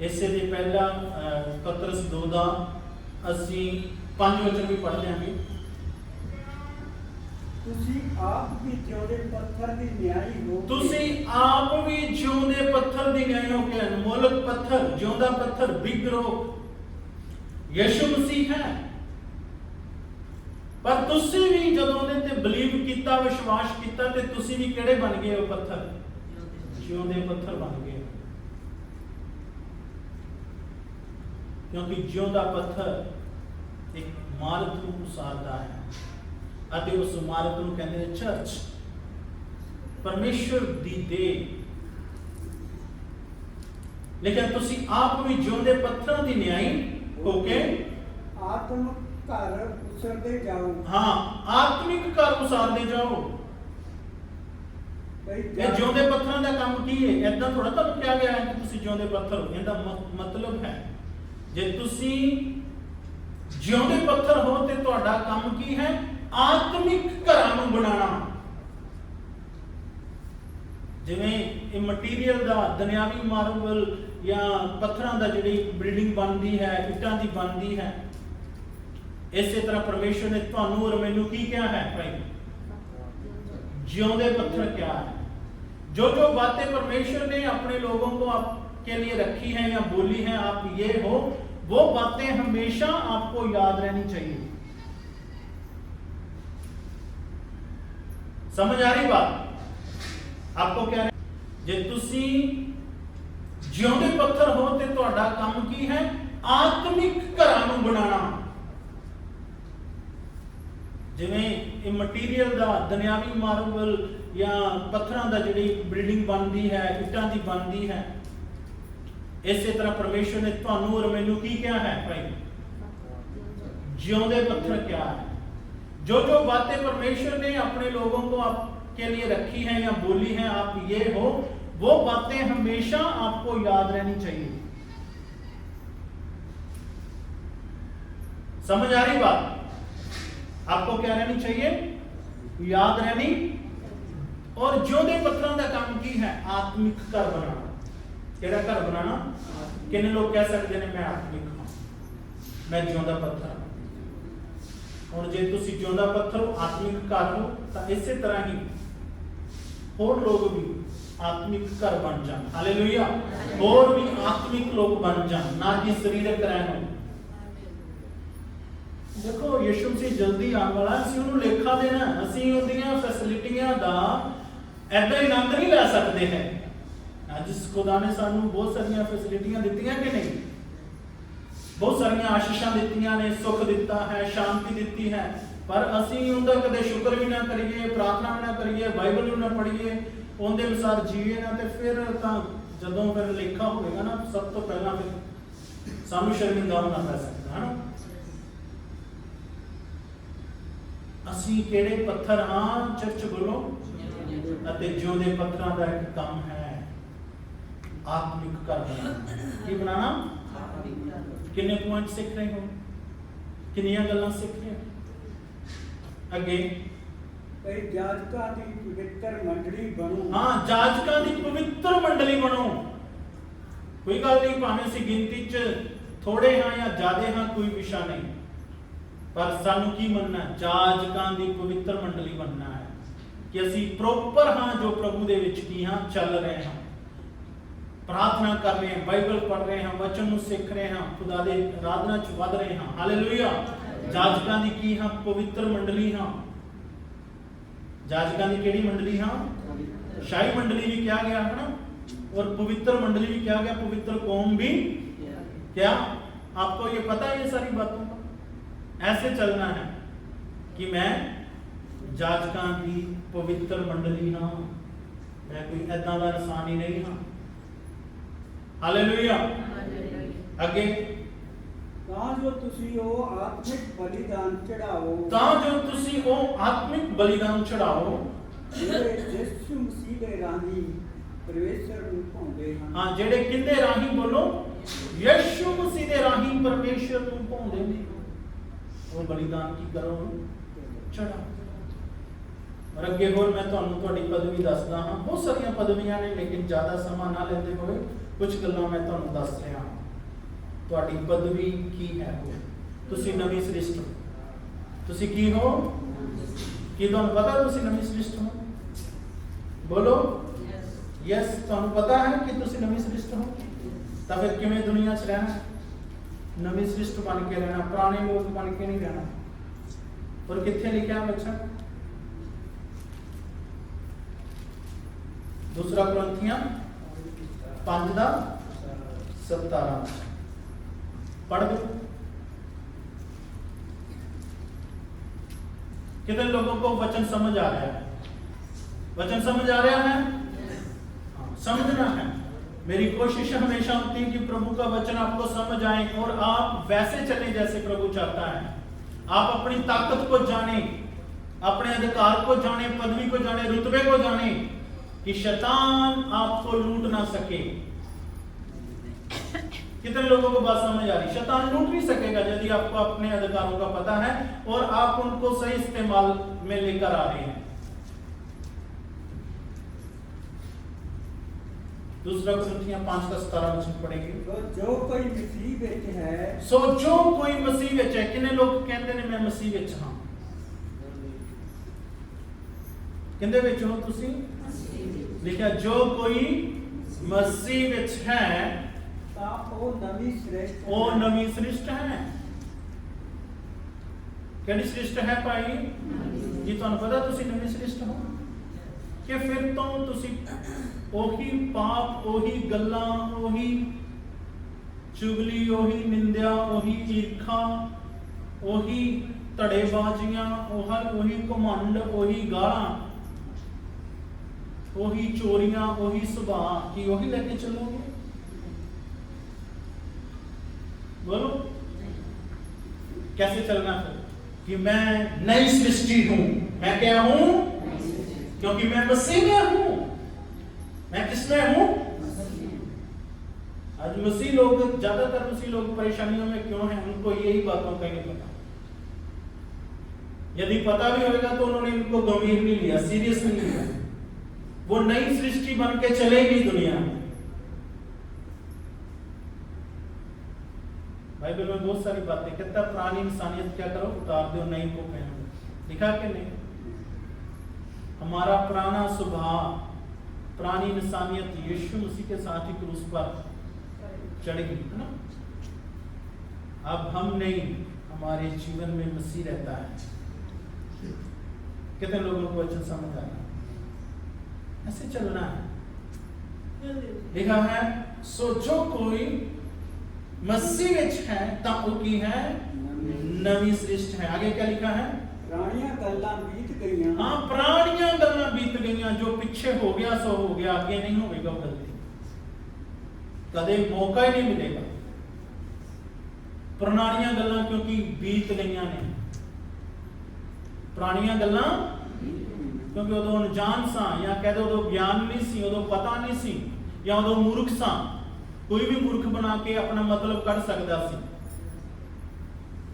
इसे दे पहला पतरस 2 दा असी 5 वचन भी पढ़ लेंगे। तुसी आप भी जिउंदे पत्थर दी न्यायी हो। तुसी आप भी जिउंदे पत्थर दी न्यायी हो के अनमोलक पत्थर, जिउंदा पत्थर, बिग रॉक यीशु मसीह है। ਪਰ ਤੁਸੀਂ ਵੀ ਜਦੋਂ ਉਹਦੇ ਤੇ ਬਲੀਵ ਕੀਤਾ, ਵਿਸ਼ਵਾਸ ਕੀਤਾ, ਤੇ ਤੁਸੀਂ ਵੀ ਕਿਹੜੇ ਬਣ ਗਏ ਹੋ? ਪੱਥਰ, ਜਿਉਂਦੇ ਪੱਥਰ ਬਣ ਗਏ। ਕਿਉਂਕਿ ਜਿਉਂਦਾ ਪੱਥਰ ਇੱਕ ਇਮਾਰਤ ਨੂੰ ਉਸਾਰਦਾ ਹੈ ਅਤੇ ਉਸ ਇਮਾਰਤ ਨੂੰ ਕਹਿੰਦੇ ਨੇ ਚਰਚ, ਪਰਮੇਸ਼ਰ ਦੀ ਦੇਹ। ਲੇਕਿਨ ਤੁਸੀਂ ਆਪ ਵੀ ਜਿਉਂਦੇ ਪੱਥਰਾਂ ਦੀ ਨਿਆਈ ਹੋ ਕੇ ਆਤਮਿਕ ਘਰ ਉਸਰਦੇ ਜਾਓ। ਹਾਂ, ਆਤਮਿਕ ਘਰ ਉਸਾਰਦੇ ਜਾਓ। ਇਹ ਜਿਉਂਦੇ ਪੱਥਰਾਂ ਦਾ ਕੰਮ ਕੀ ਹੈ? ਏਦਾਂ ਥੋੜਾ ਤੁਹਾਨੂੰ ਕਿਹਾ ਗਿਆ ਹੈ ਕਿ ਤੁਸੀਂ ਜਿਉਂਦੇ ਪੱਥਰ ਹੋ। ਇਹਦਾ ਮਤਲਬ ਹੈ ਜੇ ਤੁਸੀਂ ਜਿਉਂਦੇ ਪੱਥਰ ਹੋ ਤੇ ਤੁਹਾਡਾ ਕੰਮ ਕੀ ਹੈ? ਆਤਮਿਕ ਘਰਾਂ ਨੂੰ ਬਣਾਉਣਾ। ਜਿਵੇਂ ਇਹ ਮਟੀਰੀਅਲ ਦਾ, ਦੁਨਿਆਵੀ ਮਾਰਬਲ ਜਾਂ ਪੱਥਰਾਂ ਦਾ ਜਿਹੜੀ ਬਿਲਡਿੰਗ ਬਣਦੀ ਹੈ, ਇੱਟਾਂ ਦੀ ਬਣਦੀ ਹੈ, ਇਸੇ ਤਰ੍ਹਾਂ ਪਰਮੇਸ਼ਰ ਨੇ ਤੁਹਾਨੂੰ ਔਰ ਮੈਨੂੰ ਕੀ ਕਿਹਾ ਹੈ ਭਾਈ? ਜਿਉਂਦੇ पत्थर क्या है? जो जो बातें परमेश्वर ने अपने लोगों को आपके लिए रखी हैं या बोली हैं, आप ये हो, वो बातें हमेशा आपको याद रहनी चाहिए। समझ आ रही बात? आपको क्या है? जे तुसी जिਉਂਦੇ पत्थर हो ते तुहाडा काम की है? आत्मिक घरां नूं बनाना। जिवें ਇਹ ਮਟੀਰੀਅਲ ਦਾ, ਦੁਨਿਆਵੀ ਮਾਰਬਲ ਜਾਂ ਪੱਥਰਾਂ ਦਾ ਜਿਹੜੀ ਬਿਲਡਿੰਗ ਬਣਦੀ ਹੈ, ਇੱਟਾਂ ਦੀ ਬਣਦੀ ਹੈ, ਇਸੇ ਤਰ੍ਹਾਂ ਪਰਮੇਸ਼ਰ ਨੇ ਤੁਹਾਨੂੰ ਔਰ ਮੈਨੂੰ ਕੀ ਕਿਹਾ ਹੈ ਭਾਈ? ਜਿਉਂਦੇ पत्थर क्या है? जो जो बातें परमेश्वर ने अपने लोगों को आपके लिए रखी हैं या बोली हैं, आप ये हो, वो बातें हमेशा आपको याद रहनी चाहिए। समझ आ रही बात? आपको क्या रहनी चाहिए? याद रहनी। और जिਉਂਦੇ पत्थरों का काम की है? आत्मिक घर बनाना। केड़ा घर बनाना? किन्ने लोग कह सकते हैं मैं आत्मिक हाँ, मैं जिਉਂਦਾ पत्थर। और जे तुसी जिਉਂਦਾ पत्थर हो, आत्मिक घर हो, तो इसी तरह ही और लोग भी आत्मिक घर बन जान। हालेलुया। और भी आत्मिक लोग बन जान, ना कि शरीरक रहन हो। देखो यीशु मसीह जल्दी आने वाला, ਅਸੀਂ ਉਹਨੂੰ ਲੇਖਾ ਦੇਣਾ। ਅਸੀਂ ਉਹਦੀਆਂ ਫੈਸਿਲਿਟੀਆਂ ਦਾ ਐਡਾ ਹੀ ਆਨੰਦ ਨਹੀਂ ਲੈ ਸਕਦੇ ਹੈ। ਅੱਜ ਖੁਦਾ ਨੇ ਸਾਨੂੰ ਬਹੁਤ ਸਾਰੀਆਂ ਫੈਸਿਲਿਟੀਆਂ ਦਿੱਤੀਆਂ ਕਿ ਨਹੀਂ? ਬਹੁਤ ਸਾਰੀਆਂ ਆਸ਼ੀਸ਼ਾਂ ਦਿੱਤੀਆਂ ਨੇ, ਸੁੱਖ ਦਿੱਤਾ ਹੈ, ਸ਼ਾਂਤੀ ਦਿੱਤੀ ਹੈ, ਪਰ ਅਸੀਂ ਉਹਦਾ ਕਦੇ ਸ਼ੁਕਰ ਵੀ ਨਾ ਕਰੀਏ, ਪ੍ਰਾਰਥਨਾ ਵੀ ਨਾ ਕਰੀਏ, ਬਾਈਬਲ ਨੂੰ ਨਾ ਪੜ੍ਹੀਏ, ਉਹਦੇ ਅਨੁਸਾਰ ਜੀਏ ਨਾ, ਤੇ ਫਿਰ ਤਾਂ ਜਦੋਂ ਫਿਰ ਲੇਖਾ ਹੋਵੇਗਾ ਨਾ, ਸਭ ਤੋਂ ਪਹਿਲਾਂ ਫਿਰ ਸਾਨੂੰ ਸ਼ਰਮਿੰਦਾ ਹੋਣਾ ਪੈ ਸਕਦਾ ਹੈ ਨਾ। ਅਸੀਂ ਕਿਹੜੇ ਪੱਥਰ ਹਾਂ? ਚਰਚ ਬੋਲੋ। ਅਤੇ ਜਿਉਂਦੇ ਪੱਥਰਾਂ ਦਾ ਇੱਕ ਕੰਮ ਹੈ ਆਤਮਿਕ ਘਰ ਬਣਾਉਣਾ। ਕੀ ਬਣਾਉਣਾ? ਕਿੰਨੇ ਪੁਆਇੰਟ ਸਿੱਖ ਰਹੇ ਹੋ? ਕਿੰਨੀਆਂ ਗੱਲਾਂ ਸਿੱਖ ਰਹੇ ਹੋ? ਅੱਗੇ ਭਈ ਜਾਜਕਾਂ ਦੀ ਪਵਿੱਤਰ ਮੰਡਲੀ ਬਣੋ। ਹਾਂ, ਜਾਜਕਾਂ ਦੀ ਪਵਿੱਤਰ ਮੰਡਲੀ ਬਣੋ। ਕੋਈ ਗੱਲ ਨਹੀਂ, ਭਾਵੇਂ ਅਸੀਂ ਗਿਣਤੀ 'ਚ ਥੋੜੇ ਹਾਂ ਜਾਂ ਜ਼ਿਆਦੇ ਹਾਂ, ਕੋਈ ਵਿਸ਼ਾ ਨਹੀਂ, ਪਰ ਸਾਨੂੰ ਕੀ ਮੰਨਣਾ? ਜਾਜਕਾਂ ਦੀ ਪਵਿੱਤਰ ਮੰਡਲੀ ਬਣਨਾ ਹੈ ਕਿ ਅਸੀਂ ਪ੍ਰੋਪਰ ਹਾਂ, ਜੋ ਪ੍ਰਭੂ ਦੇ ਵਿੱਚ ਕੀ ਹਾਂ, ਚੱਲ ਰਹੇ ਹਾਂ, ਪ੍ਰਾਰਥਨਾ ਕਰ ਰਹੇ ਹਾਂ, ਬਾਈਬਲ ਪੜ੍ਹ ਰਹੇ ਹਾਂ, ਵਚਨ ਨੂੰ ਸਿੱਖ ਰਹੇ ਹਾਂ, ਖੁਦਾ ਦੇ ਆਰਾਧਨਾ 'ਚ ਵੱਧ ਰਹੇ ਹਾਂ। ਹਾਲੇਲੂਇਆ। ਜਾਜਕਾਂ ਦੀ ਕੀ ਹਾਂ? ਪਵਿੱਤਰ ਮੰਡਲੀ ਹਾਂ। ਜਾਜਕਾਂ ਦੀ ਕਿਹੜੀ ਮੰਡਲੀ ਹਾਂ? शाही मंडली भी क्या गया है ना, और पवित्र मंडली भी क्या गया, पवित्र कौम भी क्या। आपको ये पता है ये सारी बातों का? ऐसे चलना है कि मैं जाजकां की पवित्र मंडली हाँ, मैं कोई ऐदा दा इंसान ही नहीं हाँ। हालेलुया। अगे ਤਾਂ ਜੋ ਤੁਸੀਂ ਉਹ ਆਤਮਿਕ ਬਲੀਦਾਨ ਚੜਾਓ, ਤਾਂ ਜੋ ਤੁਸੀਂ ਉਹ ਆਤਮਿਕ ਬਲੀਦਾਨ ਚੜਾਓ ਜਿਹੜੇ ਯਿਸੂ ਮਸੀਹ ਦੇ ਰਾਹੀਂ ਪਰਮੇਸ਼ਰ ਨੂੰ ਭਾਉਂਦੇ ਹਨ। ਹਾਂ, ਜਿਹੜੇ ਕਿੰਦੇ ਰਾਹੀਂ ਬੋਲੋ, ਯਿਸੂ ਮਸੀਹ ਦੇ ਰਾਹੀਂ ਪਰਮੇਸ਼ਰ ਨੂੰ ਭਾਉਂਦੇ ਨੇ, ਉਹ ਬਲੀਦਾਨ ਕੀ ਕਰੋ, ਚੜਾਓ। ਔਰ ਅੱਗੇ ਹੋਰ ਮੈਂ ਤੁਹਾਨੂੰ ਤੁਹਾਡੀ ਪਦਵੀ ਦੱਸਦਾ ਹਾਂ। ਬਹੁਤ ਸਾਰੀਆਂ ਪਦਵੀਆਂ ਨੇ, ਲੇਕਿਨ ਜ਼ਿਆਦਾ ਸਮਾਂ ਨਾ ਲੈਂਦੇ ਹੋਏ ਕੁਝ ਗੱਲਾਂ ਮੈਂ ਤੁਹਾਨੂੰ ਦੱਸ ਰਿਹਾ ਹਾਂ। ਤੁਹਾਡੀ ਪਦਵੀ ਕੀ ਹੈ? ਤੁਸੀਂ ਨਵੀਂ ਸ੍ਰਿਸ਼ਟ ਹੋ। ਤੁਸੀਂ ਕੀ ਹੋ? ਕੀ ਤੁਹਾਨੂੰ ਪਤਾ ਤੁਸੀਂ ਨਵੀਂ ਸ੍ਰਿਸ਼ਟ ਹੋ? ਬੋਲੋ ਯੈਸ। ਤੁਹਾਨੂੰ ਪਤਾ ਹੈ ਕਿ ਤੁਸੀਂ ਨਵੀਂ ਸ੍ਰਿਸ਼ਟ ਹੋ? ਤਾਂ ਫਿਰ ਕਿਵੇਂ ਦੁਨੀਆ 'ਚ ਰਹਿਣਾ? ਨਵੀਂ ਸ੍ਰਿਸ਼ਟ ਬਣ ਕੇ ਰਹਿਣਾ, ਪੁਰਾਣੇ ਲੋਕ ਬਣ ਕੇ ਨਹੀਂ ਰਹਿਣਾ। और कितने लिखा है बच्चा? दूसरा कुरिन्थियां 5:17 पढ़ दो। कितने लोगों को वचन समझ आ रहा है? वचन समझ आ रहा है? समझना है। मेरी कोशिश हमेशा होती है कि प्रभु का वचन आपको समझ आए और आप वैसे चलें जैसे प्रभु चाहता है। आप अपनी ताकत को जाने, अपने अधिकार को जाने, पदवी को जाने, रुतबे को जाने, कि शैतान आपको लूट ना सके। कितने लोगों को बात समझ आ रही? शैतान लूट नहीं सकेगा यदि आपको अपने अधिकारों का पता है और आप उनको सही इस्तेमाल में लेकर आ रहे हैं। दूसरा कुरिन्थियां 5:17 पढ़ेंगे। जो कोई मसीह विच है, सो जो कोई मसीह विच है, कितने लोग कहते ने मैं मसीह विच हां? किंदे विच हो तुसी? लिखा जो कोई मसीह विच है ता ओ नवी श्रेष्ठ ओ नवी सृष्टि है। ਕਿਹੜੀ ਸ੍ਰਿਸ਼ਟ ਹੈ ਭਾਈ ਜੀ? ਤੁਹਾਨੂੰ ਪਤਾ ਤੁਸੀਂ ਨਵੀਂ ਸ੍ਰਿਸ਼ਟ ਹੋ ਕਿ ਫਿਰ ਤੋਂ ਤੁਸੀਂ ਉਹੀ ਪਾਪ, ਉਹੀ ਗੱਲਾਂ, ਉਹੀ ਚੁਗਲੀ, ਉਹੀ ਨਿੰਦਿਆ, ਉਹੀ ਈਰਖਾ, ਉਹੀ ਧੜੇਬਾਜ਼ੀਆਂ, ਉਹੀ ਘਮੰਡ, ਉਹੀ ਗਾਲਾਂ, ਉਹੀ ਚੋਰੀਆਂ, ਉਹੀ ਸੁਭਾਅ, ਕੀ ਉਹੀ ਲੈ ਕੇ ਚੱਲੋਗੇ? बोलो कैसे चलना फिर? कि मैं नई सृष्टि हूं। मैं क्या हूं? क्योंकि मैं मसीह में हूं। मैं किसमें हूं? आज मसीह लोग, ज्यादातर मसीह लोग परेशानियों में क्यों हैं? उनको यही बातों का नहीं पता। यदि पता भी होगा तो उन्होंने इनको गंभीर नहीं लिया, सीरियस नहीं लिया। वो नई सृष्टि बन के चलेगी दुनिया में। बाइबल में बहुत सारी बातें कहता है, पुरानी इंसानियत क्या करो, उतार दो, नई को पहनो। लिखा कि नहीं? हमारा पुराना स्वभाव, पुरानी इंसानियत यीशु मसीह के साथ ही क्रूस पर चढ़ गई है ना। अब हम नहीं, हमारे जीवन में मसीह रहता है। कितने लोगों को वचन समझ आया? ऐसे चलना है। लिखा है सो जो कोई मसीह विच है ता की है नवी सृष्टि है। आगे क्या लिखा है? पुरानियां गल्लां बीत गईयां। हाँ, पुरानियां गल्लां बीत गईयां। जो पीछे हो गया सो हो गया, आगे नहीं होगा गलती, कदे मौका ही नहीं मिलेगा। पुरानियां गल्लां क्योंकि बीत गईयां ने। पुरानियां गल्लां क्योंकि उदों अनजान सा, या कह दो उदों ज्ञान नहीं सी, उदों पता नहीं सी, या उदों मूर्ख सा। कोई भी मूर्ख बना के अपना मतलब कढ़ सकता सी,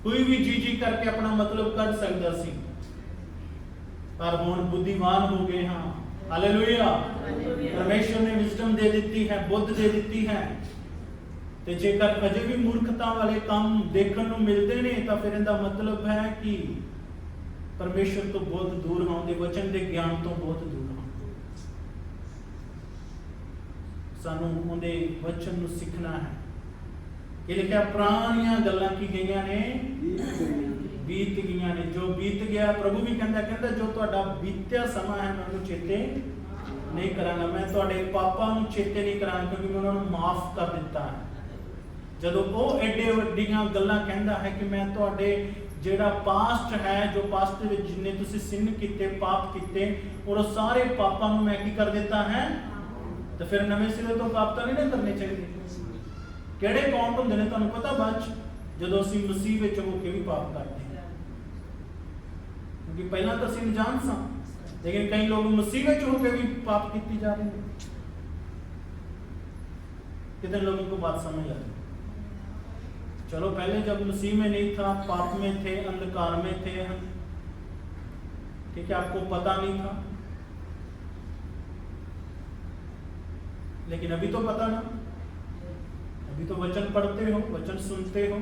कोई भी जी करके अपना मतलब कढ़ सकता सी, पर हुण बुद्धिमान हो गए। हाँ, हालेलुया। परमेश्वर ने विजडम दे दी है, बुद्ध दे दी है। ते जेकर अजे भी मूर्खता वाले काम देखने को मिलते ने तो फिर इनका मतलब है कि परमेश्वर तो बहुत दूर हाँ, दे वचन के ज्ञान तो बहुत दूर हाँ। सानू उनके वचन नू सीखना है। ये लिखा पुरानियां गल्लां की गईयां ने बीत गईयां ने। जो बीत गया, प्रभु भी कहता जो तुहाडा बीत्या समा है मैं उन्हें चेते नहीं करांगा। मैं तुहाडे पापां नू चेते नहीं करांगा क्योंकि मैं उन्होंने माफ कर दिता है। जदों वो एडे वड्डियां गल्लां कहता है कि मैं तुहाडे जेड़ा पास्ट है, जो पास्ट विच जिन्ने तुसीं सिन कीते, पाप कीते, और सारे पापां नू मैं की कर देता है। तो फिर नवे सिरे तो पाप तो नहीं ना करने चाहिए। किहड़े काउंट होंदे ने तुहानू पता? बाद जदों असीं मसीह विच हो के भी पाप करते हैं, क्योंकि पहला तो असीं अनजान सां, लेकिन कई लोग मसीह विच हो के भी पाप कीती जा रहे हैं। कितने लोगों को बात समझ आ रही? चलो पहले जब मसीह में नहीं था, पाप में थे, अंधकार में थे, ठीक है, आपको पता नहीं था, लेकिन अभी तो पता ना। अभी तो वचन पढ़ते हो, वचन सुनते हो।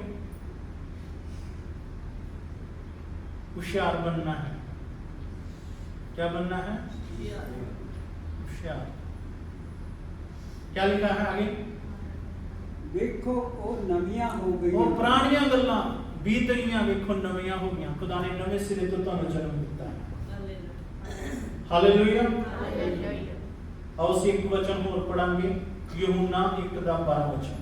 होशियार बनना है। क्या बनना है? होशियार। क्या लिखा है आगे? देखो वो नवियां हो गई, वो पुरानियां गल्लां बीत गईयां वेखो नवीਆਂ हो गईयां। खुदा ने नवे सिरे तो तुहानू जन्म दिता है। हालेलुया। आओ ਅਸੀਂ ਇੱਕ ਵਚਨ ਹੋਰ ਪੜਾਂਗੇ, यूहन्ना 1:12 वचन।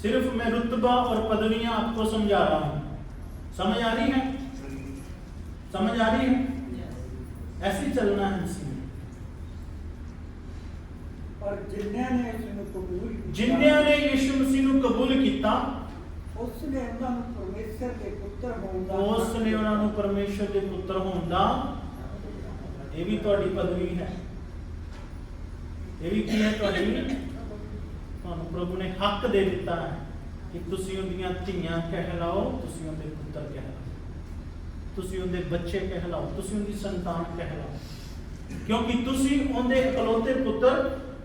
सिर्फ मैं रुतबा और पदवियां आपको समझा रहा हूं। समझ आ रही है? समझ आ रही है? ऐसे ही चलना है इसी में। पर जिन्होंने यीशु मसीह ਨੂੰ ਕਬੂਲ ਕੀਤਾ, उसने ਉਹਨਾਂ ਨੂੰ ਪਰਮੇਸ਼ਰ ਦੇ ਪੁੱਤਰ ਹੋਣ ਦਾ उसने ਉਹਨਾਂ ਨੂੰ ਪਰਮੇਸ਼ਰ ਦੇ ਪੁੱਤਰ ਹੋਣ ਦਾ, ਇਹ ਵੀ ਤੁਹਾਡੀ ਪਦਵੀ ਹੈ। ਇਹ ਵੀ ਕੀ ਹੈ ਤੁਹਾਡੀ? ਤੁਹਾਨੂੰ ਪ੍ਰਭੂ ਨੇ ਹੱਕ ਦੇ ਦਿੱਤਾ ਹੈ ਕਿ ਤੁਸੀਂ ਉਹਦੀਆਂ ਧੀਆਂ ਕਹਿਲਾਓ, ਤੁਸੀਂ ਉਹਦੇ ਪੁੱਤਰ ਕਹਿਲਾਓ, ਤੁਸੀਂ ਉਹਦੇ ਬੱਚੇ ਕਹਿਲਾਓ, ਤੁਸੀਂ ਉਹਦੀ ਸੰਤਾਨ ਕਹਿਲਾਓ, ਕਿਉਂਕਿ ਤੁਸੀਂ ਉਹਦੇ ਇਕਲੌਤੇ ਪੁੱਤਰ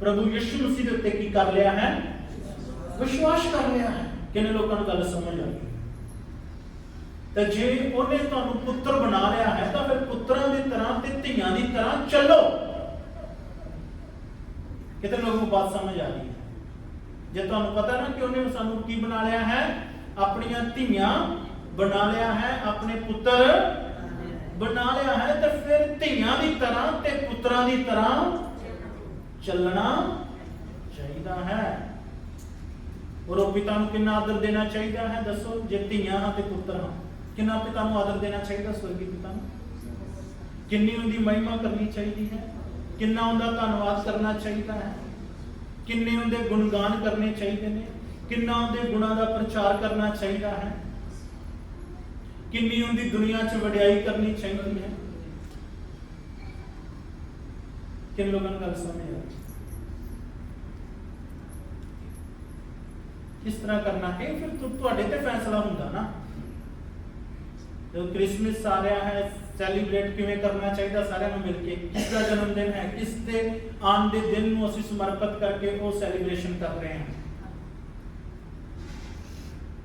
ਪ੍ਰਭੂ ਯਿਸੂ ਮਸੀਹ ਦੇ ਉੱਤੇ ਕੀ ਕਰ ਲਿਆ ਹੈ? ਵਿਸ਼ਵਾਸ ਕਰ ਲਿਆ ਹੈ। ਕਿੰਨੇ ਲੋਕਾਂ ਨੂੰ ਗੱਲ ਸਮਝ ਆ ਗਈ? ਤਾਂ ਜੇ ਉਹਨੇ ਤੁਹਾਨੂੰ ਪੁੱਤਰ ਬਣਾ ਲਿਆ ਹੈ ਤਾਂ ਫਿਰ ਪੁੱਤਰਾਂ ਦੀ ਤਰ੍ਹਾਂ ਤੇ ਧੀਆਂ ਦੀ ਤਰ੍ਹਾਂ ਚੱਲੋ। ਕਿਤੇ ਲੋਕਾਂ ਨੂੰ ਬਾਤ ਸਮਝ ਆ ਰਹੀ ਹੈ? ਜੇ ਤੁਹਾਨੂੰ ਪਤਾ ਨਾ ਕਿ ਉਹਨੇ ਸਾਨੂੰ ਕੀ ਬਣਾ ਲਿਆ ਹੈ? ਆਪਣੀਆਂ ਧੀਆਂ ਬਣਾ ਲਿਆ ਹੈ, ਆਪਣੇ ਪੁੱਤਰ ਬਣਾ ਲਿਆ ਹੈ, ਤਾਂ ਫਿਰ ਧੀਆਂ ਦੀ ਤਰ੍ਹਾਂ ਤੇ ਪੁੱਤਰਾਂ ਦੀ ਤਰ੍ਹਾਂ ਚੱਲਣਾ ਚਾਹੀਦਾ ਹੈ। ਔਰ ਉਹ ਪਿਤਾ ਨੂੰ ਕਿੰਨਾ ਆਦਰ ਦੇਣਾ ਚਾਹੀਦਾ ਹੈ? ਦੱਸੋ, ਜੇ ਧੀਆਂ ਹਾਂ ਤੇ ਪੁੱਤਰ ਹਾਂ, ਕਿੰਨਾ ਪਿਤਾ ਨੂੰ ਆਦਰ ਦੇਣਾ ਚਾਹੀਦਾ? ਸਵਰਗੀ ਪਿਤਾ ਨੂੰ ਕਿੰਨੀ ਉਹਦੀ ਮਹਿਮਾ ਕਰਨੀ ਚਾਹੀਦੀ ਹੈ? ਕਿੰਨਾ ਉਹਦਾ ਧੰਨਵਾਦ ਕਰਨਾ ਚਾਹੀਦਾ ਹੈ? ਕਿੰਨੇ ਉਹਦੇ ਗੁਣਗਾਨ ਕਰਨੇ ਚਾਹੀਦੇ ਨੇ? ਕਿੰਨਾ ਉਹਦੇ ਗੁਣਾਂ ਦਾ ਪ੍ਰਚਾਰ ਕਰਨਾ ਚਾਹੀਦਾ ਹੈ? ਕਿੰਨੀ ਉਹਦੀ ਦੁਨੀਆ 'ਚ ਵਡਿਆਈ ਕਰਨੀ ਚਾਹੀਦੀ ਹੈ? ਕਿੰਨੇ ਲੋਕਾਂ ਨੂੰ ਗੱਲ ਸਮਝ ਆ ਰਹੀ? किस तरह करना है फिर ਤੁਹਾਡੇ ਤੇ ਫੈਸਲਾ ਹੁੰਦਾ ਨਾ। ਜਦੋਂ ਕ੍ਰਿਸਮਸ ਆ ਰਿਹਾ ਹੈ, ਸੈਲੀਬ੍ਰੇਟ ਕਿਵੇਂ ਕਰਨਾ ਚਾਹੀਦਾ ਸਾਰਿਆਂ ਨੂੰ ਮਿਲ ਕੇ? ਕਿਸ ਦਾ ਜਨਮ ਦਿਨ ਹੈ, ਕਿਸ ਦੇ ਆਉਣ ਦੇ ਦਿਨ ਨੂੰ ਅਸੀਂ ਸਮਰਪਿਤ ਕਰਕੇ ਉਹ ਸੈਲੀਬ੍ਰੇਸ਼ਨ ਕਰ ਰਹੇ ਹਾਂ।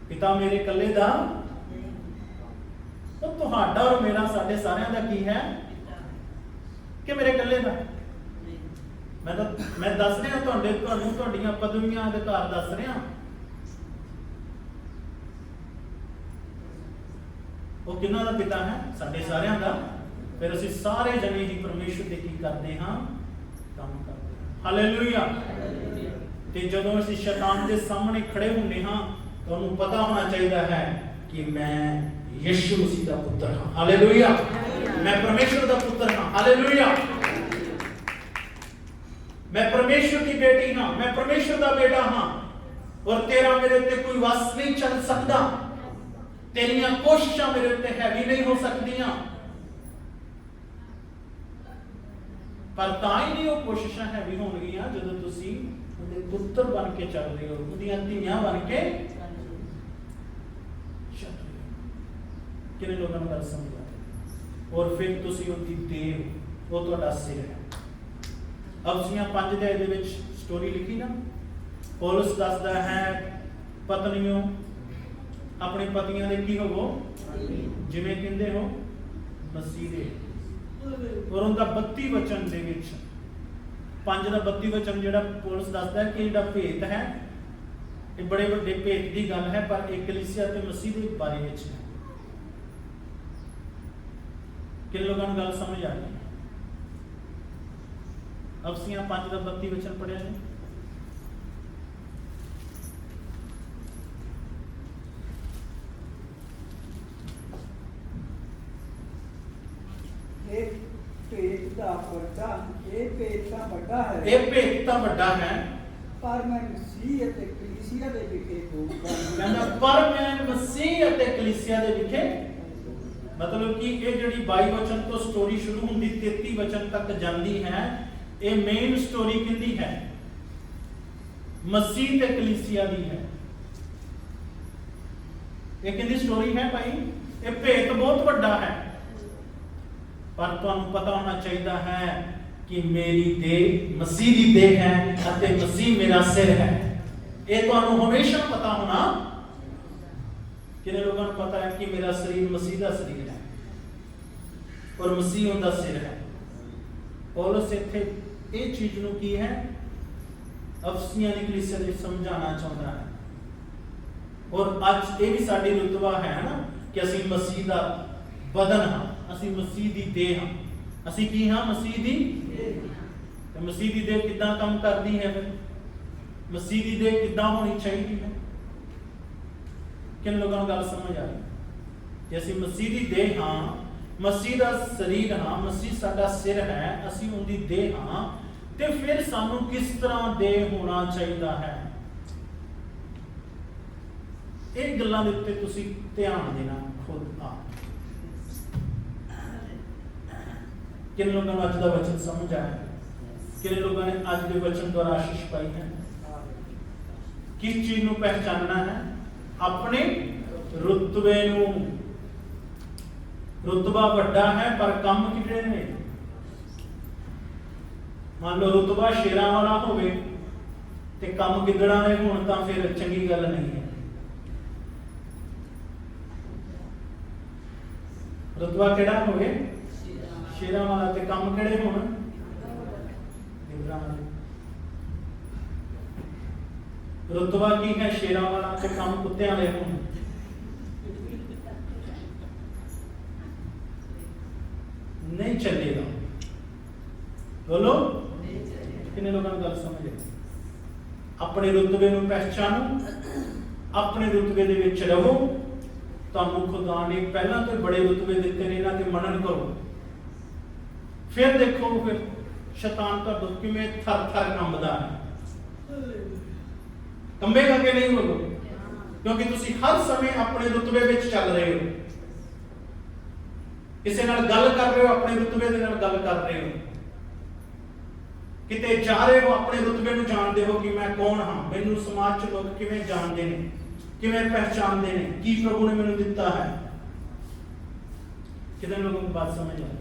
ਪਿਤਾ ਮੇਰੇ ਇਕੱਲੇ ਦਾ, ਉਹ ਤੁਹਾਡਾ ਔਰ ਮੇਰਾ, ਸਾਡੇ ਸਾਰਿਆਂ ਦਾ ਕੀ ਹੈ ਕਿ ਮੇਰੇ ਇਕੱਲੇ ਦਾ? ਮੈਂ ਦੱਸ ਰਿਹਾ ਤੁਹਾਨੂੰ ਤੁਹਾਡੀਆਂ ਪਦਵੀਆਂ, ਅਧਿਕਾਰ ਦੱਸ ਰਿਹਾ। ਉਹ ਕਿਹਨਾਂ ਦਾ ਪਿਤਾ ਹੈ? ਸਾਡੇ ਸਾਰਿਆਂ ਦਾ। ਫਿਰ ਅਸੀਂ ਸਾਰੇ ਜਣੇ ਹੀ ਪਰਮੇਸ਼ਰ ਦੇ ਕੀ ਕਰਦੇ ਹਾਂ? ਕੰਮ ਕਰਦੇ ਹਾਂ। ਹਾਲੇਲੂਇਆ। ਤੇ ਜਦੋਂ ਅਸੀਂ ਸ਼ੈਤਾਨ ਦੇ ਸਾਹਮਣੇ ਖੜੇ ਹੁੰਦੇ ਹਾਂ, ਤੁਹਾਨੂੰ ਪਤਾ ਹੋਣਾ ਚਾਹੀਦਾ ਹੈ ਕਿ ਮੈਂ ਯਿਸੂ ਮਸੀਹ ਦਾ ਪੁੱਤਰ ਹਾਂ। ਹਾਲੇਲੂਇਆ। ਮੈਂ ਪਰਮੇਸ਼ਰ ਦਾ ਪੁੱਤਰ ਹਾਂ। ਹਾਲੇਲੂਇਆ। मैं परमेश्वर की बेटी हाँ, मैं परमेश्वर का बेटा हाँ, और तेरा मेरे उत्ते कोई वस नहीं चल सकता। तेरियां कोशिशां मेरे उत्ते हैवी नहीं हो सकदियां। पर तां ही नहीं वो कोशिशां हैवी होणगियां जदों तुसीं उहदे पुत्तर बन के चल रहे हो, उहदियां धीआं बन के चल रहे हो। किन्ने लोकां नूं गल समझ आ रही? और फिर तुसीं उहदी देह हो, वो तुहाडा सिर है। अफसियां 5 अध्याय दे विच स्टोरी लिखी ना, पौलुस दसदा है पत्नियों अपने पतियां दे की होवो जिवें कहंदे हो मसीह दे। और उनका 32 वचन दे विच 5 दा 32 वचन जिहड़ा पौलुस दसदा है कि जिहड़ा भेद है ये बड़े वड्डे भेद दी गल है, पर एक कलीसिया ते मसीह दे बारे विच है। किन लोगों नूं गल समझ आ रही? अफसियां 5 दा 32 वचन पढ़िया जी। भेद दा वड्डा है, पर मैं मसीह अते कलीसिया दे विखे होऊंगा। कहंदा पर मैं मसीह अते कलीसिया दे विखे, मतलब कि ये जिहड़ी 22 वचन तो स्टोरी शुरू हुंदी 33 वचन तक जांदी है, ये मेन स्टोरी किंदी है? मसीह ते कलीसिया दी है। ये किंदी स्टोरी है भाई? ये भेद बहुत बड़ा है, पर तुहानू पता होना चाहिए है कि मेरी देह मसीह दी देह है अते मसीह मेरा सिर है। ये तुहानू हमेशा पता होना। कितने लोगों को पता है कि मेरा शरीर मसीह का शरीर है? और मसीह उनका सिर है। पौलुस इत्थे ਇਹ ਚੀਜ਼ ਨੂੰ ਕੀ ਹੈ ਅਫਸੀਆਂ ਦੀ ਕਲੀਸਿਆ ਦੇ ਸਮਝਾਉਣਾ ਚਾਹੁੰਦਾ ਹੈ। ਔਰ ਅੱਜ ਇਹ ਵੀ ਸਾਡੀ ਰੁਤਬਾ ਹੈ ਨਾ ਕਿ ਅਸੀਂ ਮਸੀਹ ਦਾ ਬਦਨ ਹਾਂ, ਅਸੀਂ ਮਸੀਹ ਦੀ ਦੇਹ ਹਾਂ। ਅਸੀਂ ਕੀ ਹਾਂ? ਮਸੀਹ ਦੀ ਤੇ ਮਸੀਹ ਦੀ ਦੇਹ ਕਿੱਦਾਂ ਕੰਮ ਕਰਦੀ ਹੈ? ਫਿਰ ਮਸੀਹ ਦੀ ਦੇਹ ਕਿੱਦਾਂ ਹੋਣੀ ਚਾਹੀਦੀ ਹੈ? ਕਿਨ ਲੋਕਾਂ ਨੂੰ ਗੱਲ ਸਮਝ ਆ ਰਹੀ? ਜੇ ਅਸੀਂ ਮਸੀਹ ਦੀ ਦੇਹ ਹਾਂ, ਮਸੀਹ ਦਾ ਸਰੀਰ ਹਾਂ, ਮਸੀਹ ਸਾਡਾ ਸਿਰ ਹੈ, ਅਸੀਂ ਉਹਦੀ ਦੇਹ ਹਾਂ, ਤੇ ਫਿਰ ਸਾਨੂੰ ਕਿਸ ਤਰ੍ਹਾਂ ਦੇਹ ਹੋਣਾ ਚਾਹੀਦਾ ਹੈ? ਇਹ ਗੱਲਾਂ ਦੇ ਉੱਤੇ ਤੁਸੀਂ ਧਿਆਨ ਦੇਣਾ ਖੁਦ ਆਪ। ਕਿੰਨੇ ਲੋਕਾਂ ਨੂੰ ਅੱਜ ਦਾ ਵਚਨ ਸਮਝ ਆਇਆ? ਕਿੰਨੇ ਲੋਕਾਂ ਨੇ ਅੱਜ ਦੇ ਵਚਨ ਦੁਆਰਾ ਆਸ਼ੀਸ਼ ਪਾਈ ਹੈ? ਕਿਸ ਚੀਜ਼ ਨੂੰ ਪਹਿਚਾਨਣਾ ਹੈ? ਆਪਣੇ ਰੁਤਬੇ ਨੂੰ। ਰੁਤਬਾ ਵੱਡਾ ਹੈ ਪਰ ਕੰਮ ਕਿਹੜੇ ਨੇ? ਮੰਨ ਲਓ ਰੁਤਬਾ ਸ਼ੇਰਾਂ ਵਾਲਾ ਹੋਵੇ ਤੇ ਕੰਮ ਗਿੱਦੜਾਂ ਦੇ ਹੋਣ ਤਾਂ ਫਿਰ ਚੰਗੀ ਗੱਲ ਨਹੀਂ ਹੈ। ਰੁਤਬਾ ਕਿਹੜਾ ਹੋਵੇ? ਸ਼ੇਰਾਂ ਵਾਲਾ, ਤੇ ਕੰਮ ਕਿਹੜੇ ਹੋਣ? ਗਿੱਦੜਾਂ ਵਾਲੇ। ਰੁਤਬਾ ਕੀ ਹੈ? ਸ਼ੇਰਾਂ ਵਾਲਾ, ਤੇ ਕੰਮ ਕੁੱਤਿਆਂ ਦੇ ਹੋਣ। नहीं चलेगा। बोलो, कितने लोगों को गल समझ है? अपने रुतबे ਨੂੰ ਪਹਿਚਾਨੋ, ਆਪਣੇ ਰੁਤਬੇ ਦੇ ਵਿੱਚ ਰਹੋ। ਤੁਹਾਨੂੰ ਖੁਦਾ ਨੇ ਪਹਿਲਾਂ ਤੋਂ ਬੜੇ ਰੁਤਬੇ ਦਿੱਤੇ ਨੇ, ਇਹਨਾਂ ਤੇ ਮਨਨ ਕਰੋ। ਫਿਰ ਦੇਖੋ ਫਿਰ ਸ਼ੈਤਾਨ ਤੁਹਾਡੇ ਕਿਵੇਂ ਥਰ-ਥਰ ਕੰਬਦਾ ਹੈ। ਕੰਬੇਗਾ ਕਿ ਨਹੀਂ ਹੋਗਾ? ਕਿਉਂਕਿ ਤੁਸੀਂ ਹਰ ਸਮੇਂ ਆਪਣੇ ਰੁਤਬੇ ਵਿੱਚ ਚੱਲ ਰਹੇ ਹੋ। ਕਿਸੇ ਨਾਲ ਗੱਲ ਕਰ ਰਹੇ ਹੋ, ਆਪਣੇ ਰੁਤਬੇ ਦੇ ਨਾਲ ਗੱਲ ਕਰ ਰਹੇ ਹੋ। ਕਿਤੇ ਜਾ ਰਹੇ ਹੋ, ਆਪਣੇ ਰੁਤਬੇ ਨੂੰ ਜਾਣਦੇ ਹੋ ਕਿ ਮੈਂ ਕੌਣ ਹਾਂ। ਮੈਨੂੰ ਸਮਾਜ 'ਚ ਲੋਕ ਕਿਵੇਂ ਜਾਣਦੇ ਨੇ, ਕਿਵੇਂ ਪਹਿਚਾਨਦੇ ਨੇ, ਕੀ प्रभु ने मैंने ਦਿੱਤਾ है। कितने लोगों को बात समझ आ रही?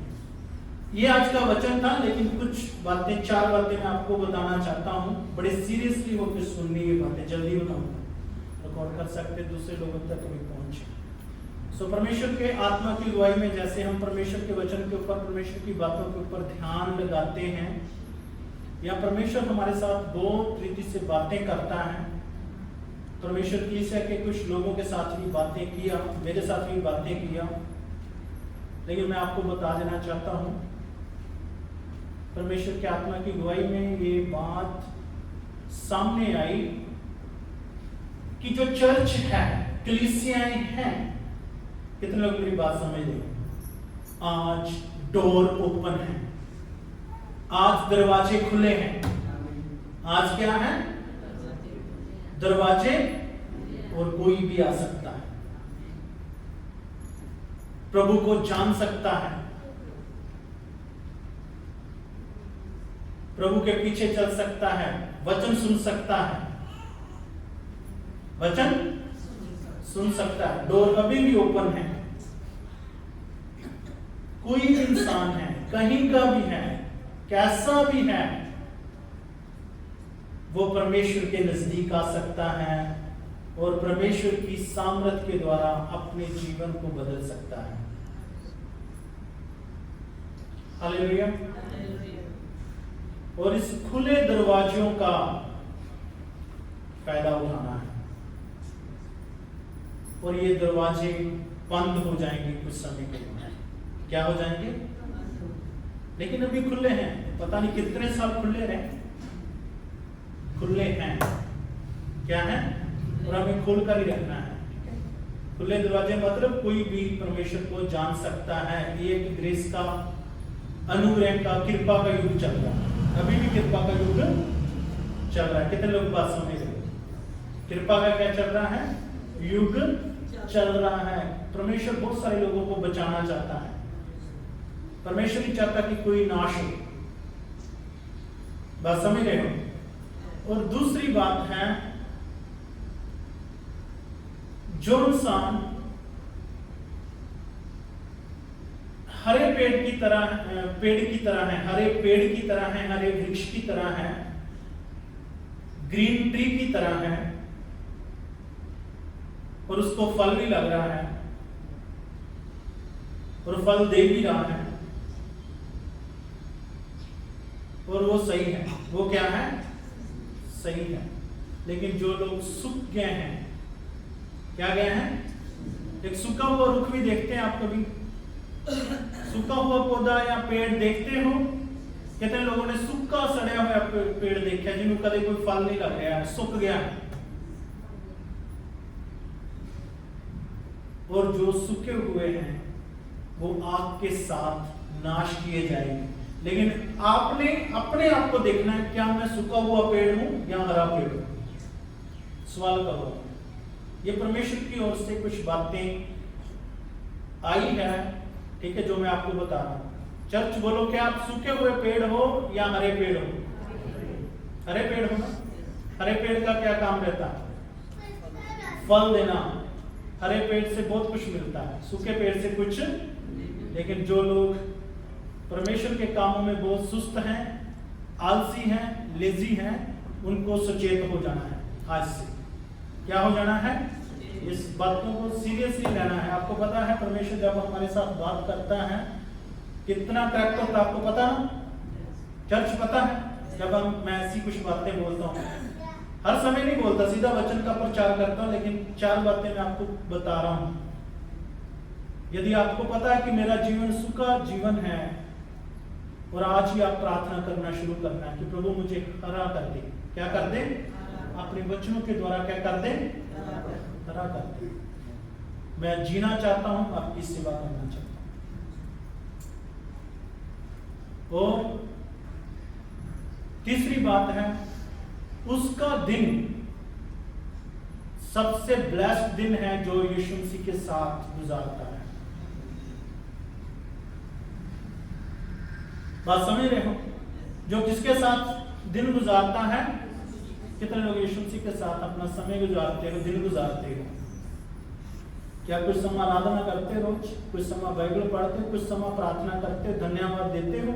ये आज का वचन था, लेकिन कुछ बातें, 4 बातें मैं आपको बताना चाहता हूँ। बड़े सीरियसली होकर सुननी ये बातें, जल्दी बताऊंगा, रिकॉर्ड कर सकते, दूसरे लोगों तक भी पहुंचे। सो परमेश्वर के आत्मा की अगुवाई में जैसे हम परमेश्वर के वचन के ऊपर, परमेश्वर की बातों के ऊपर ध्यान लगाते हैं, या परमेश्वर हमारे साथ बहुत रीति से बातें करता है। परमेश्वर कलीसिया के कुछ लोगों के साथ भी बातें किया, मेरे साथ भी बातें किया, लेकिन मैं आपको बता देना चाहता हूँ परमेश्वर के आत्मा की अगुवाई में ये बात सामने आई कि जो चर्च है, कलीसियाएं हैं, कितने लोग मेरी बात समझ रहे? आज डोर ओपन है, आज दरवाजे खुले हैं। आज क्या है? दरवाजे, और कोई भी आ सकता है, प्रभु को जान सकता है, प्रभु के पीछे चल सकता है, वचन सुन सकता है, वचन सुन सकता है। डोर अभी भी ओपन है। कोई भी इंसान है, कहीं का भी है, कैसा भी है, वो परमेश्वर के नजदीक आ सकता है और परमेश्वर की सामर्थ के द्वारा अपने जीवन को बदल सकता है। हालेलुया। और इस खुले दरवाजों का फायदा उठाना है, और ये दरवाजे बंद हो जाएंगे कुछ समय के बाद। क्या हो जाएंगे? लेकिन अभी खुले हैं, पता नहीं कितने साल खुले रहे, खुले हैं। क्या है? और हमें खोल कर ही रखना है। खुले दरवाजे मतलब कोई भी परमेश्वर को जान सकता है। ये एक ग्रेस का, अनुग्रह का, कृपा का युग चल रहा है। अभी भी कृपा का युग चल रहा है। कितने लोग बात समझ रहे? कृपा का क्या चल रहा है? युग चल रहा है। परमेश्वर बहुत सारे लोगों को बचाना चाहता है। परमेश्वर नहीं चाहता कि कोई नाश हो। बात समझ रहे हो? और दूसरी बात है, जो इंसान हरे पेड़ की तरह है, हरे पेड़ की तरह है, हरे वृक्ष की तरह है, ग्रीन ट्री की तरह है, और उसको फल भी लग रहा है और फल दे भी रहा है, और वो सही है। वो क्या है? सही है। लेकिन जो लोग सूख गए हैं, क्या गए हैं? एक सूखा हुआ रुख भी देखते हैं आप कभी? सूखा हुआ पौधा या पेड़ देखते हो? कितने लोगों ने सूखा सड़या हुआ पेड़ देखा जिन्होंने कभी कोई फल नहीं लग गया, सूख गया। और जो सूखे हुए हैं वो आग के साथ नाश किए जाएंगे। लेकिन आपने अपने आप को देखना है, क्या मैं सूखा हुआ पेड़ हूं या हरा पेड़ हूं? सवाल करो। ये परमेश्वर की ओर से कुछ बातें आई है, ठीक है, जो मैं आपको बता रहा हूं। चर्च बोलो, क्या आप सूखे हुए पेड़ हो या हरे पेड़ हो? हरे पेड़ हो ना? हरे पेड़ का क्या काम रहता है? फल देना। हरे पेड़ से बहुत कुछ मिलता है, सूखे पेड़ से कुछ। लेकिन जो लोग परमेश्वर के कामों में बहुत सुस्त हैं, आलसी हैं, लेजी हैं, उनको सचेत हो जाना है आज से। क्या हो जाना है? इस बातों को सीरियसली लेना है। आपको पता है परमेश्वर जब हमारे साथ बात करता है कितना करेक्ट होता है, आपको पता है? चर्च पता है? जब मैं ऐसी कुछ बातें बोलता हूँ, हर समय नहीं बोलता, सीधा वचन का प्रचार करता हूँ, लेकिन 4 बातें मैं आपको बता रहा हूँ। यदि आपको पता है कि मेरा जीवन सूखा जीवन है, और आज ही आप प्रार्थना करना शुरू करना है कि प्रभु मुझे हरा कर दे। क्या कर दे? अपने वचनों के द्वारा क्या कर दे? हरा कर दे। मैं जीना चाहता हूं, आपकी सेवा करना चाहता हूं। और तीसरी बात है, उसका दिन सबसे ब्लेस्ड दिन है जो यीशु मसीह के साथ गुजारता है। बात समझ रहे हो? जो किसके साथ दिन गुजारता है? कितने लोग यीशु मसीह के साथ अपना समय गुजारते हो, दिन गुजारते हो? क्या कुछ समय आराधना करते रोज, कुछ समय बाइबल पढ़ते, कुछ समय प्रार्थना करते, धन्यवाद देते हो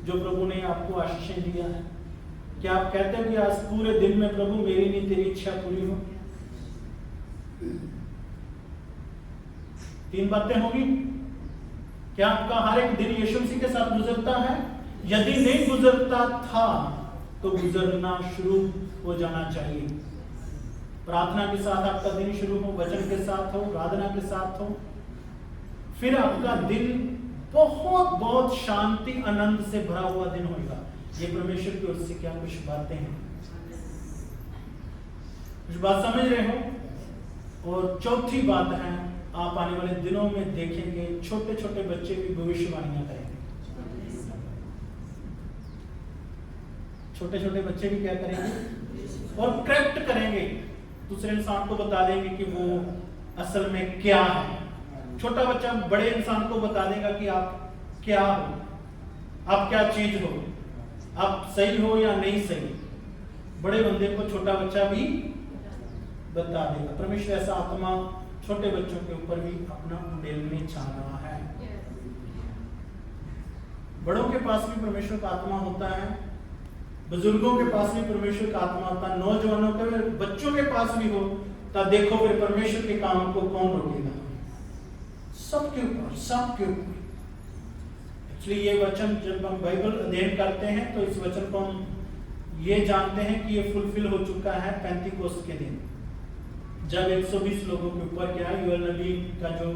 जो प्रभु ने आपको आशीषें दिया है? क्या आप कहते हो कि आज पूरे दिन में प्रभु मेरी नहीं तेरी इच्छा पूरी हो? 3 बातें होगी। क्या आपका हर एक दिन यीशु मसीह के साथ गुजरता है? यदि नहीं गुजरता था तो गुजरना शुरू हो जाना चाहिए। प्रार्थना के साथ आपका दिन शुरू हो, वचन के साथ हो, आराधना के साथ हो, फिर आपका दिन बहुत बहुत शांति आनंद से भरा हुआ दिन होगा। ये परमेश्वर की ओर से क्या कुछ बातें हैं? कुछ बात समझ रहे हो? और चौथी बात है, आप आने वाले दिनों में देखेंगे छोटे छोटे बच्चे भी भविष्यवाणियां करेंगे। छोटे छोटे बच्चे भी क्या करेंगे? और करेक्ट करेंगे, दूसरे इंसान को बता देंगे कि वो असल में क्या है। छोटा बच्चा बड़े इंसान को बता देगा कि आप क्या हो, आप क्या चीज हो, आप सही हो या नहीं सही। बड़े बंदे को छोटा बच्चा भी बता देगा। परमेश्वर ऐसा आत्मा छोटे बच्चों के ऊपर भी अपना उंडेलने चाह रहा है। बड़ों के पास भी परमेश्वर का आत्मा होता है, बुजुर्गों के पास भी परमेश्वर का आत्मा होता है, नौजवानों के, बच्चों के पास भी हो। तब देखो फिर परमेश्वर के काम को कौन रोकेगा? सबके ऊपर, सबके ऊपर। इसलिए ये वचन जब हम बाइबल अध्ययन करते हैं तो इस वचन को हम ये जानते हैं कि ये फुलफिल हो चुका है पेंतीकोस्त के दिन, जब 120 लोगों के ऊपर क्या है, योएल नबी का जो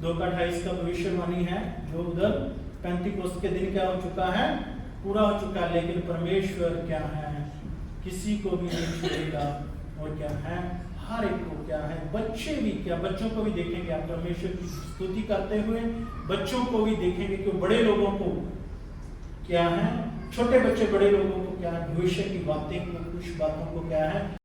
2:28 का भविष्यवाणी है, जो उधर पेंतीकोस्त के दिन क्या हो चुका है, पूरा हो चुका है। लेकिन परमेश्वर क्या है, किसी को भी नहीं छोड़ेगा। और क्या है, हर एक को क्या है, बच्चे भी क्या, बच्चों को भी देखेंगे आप परमेश्वर की स्तुति करते हुए, बच्चों को भी देखेंगे कि बड़े लोगों को क्या है, छोटे बच्चे बड़े लोगों को क्या है, भविष्य की बातें को, कुछ बातों को क्या है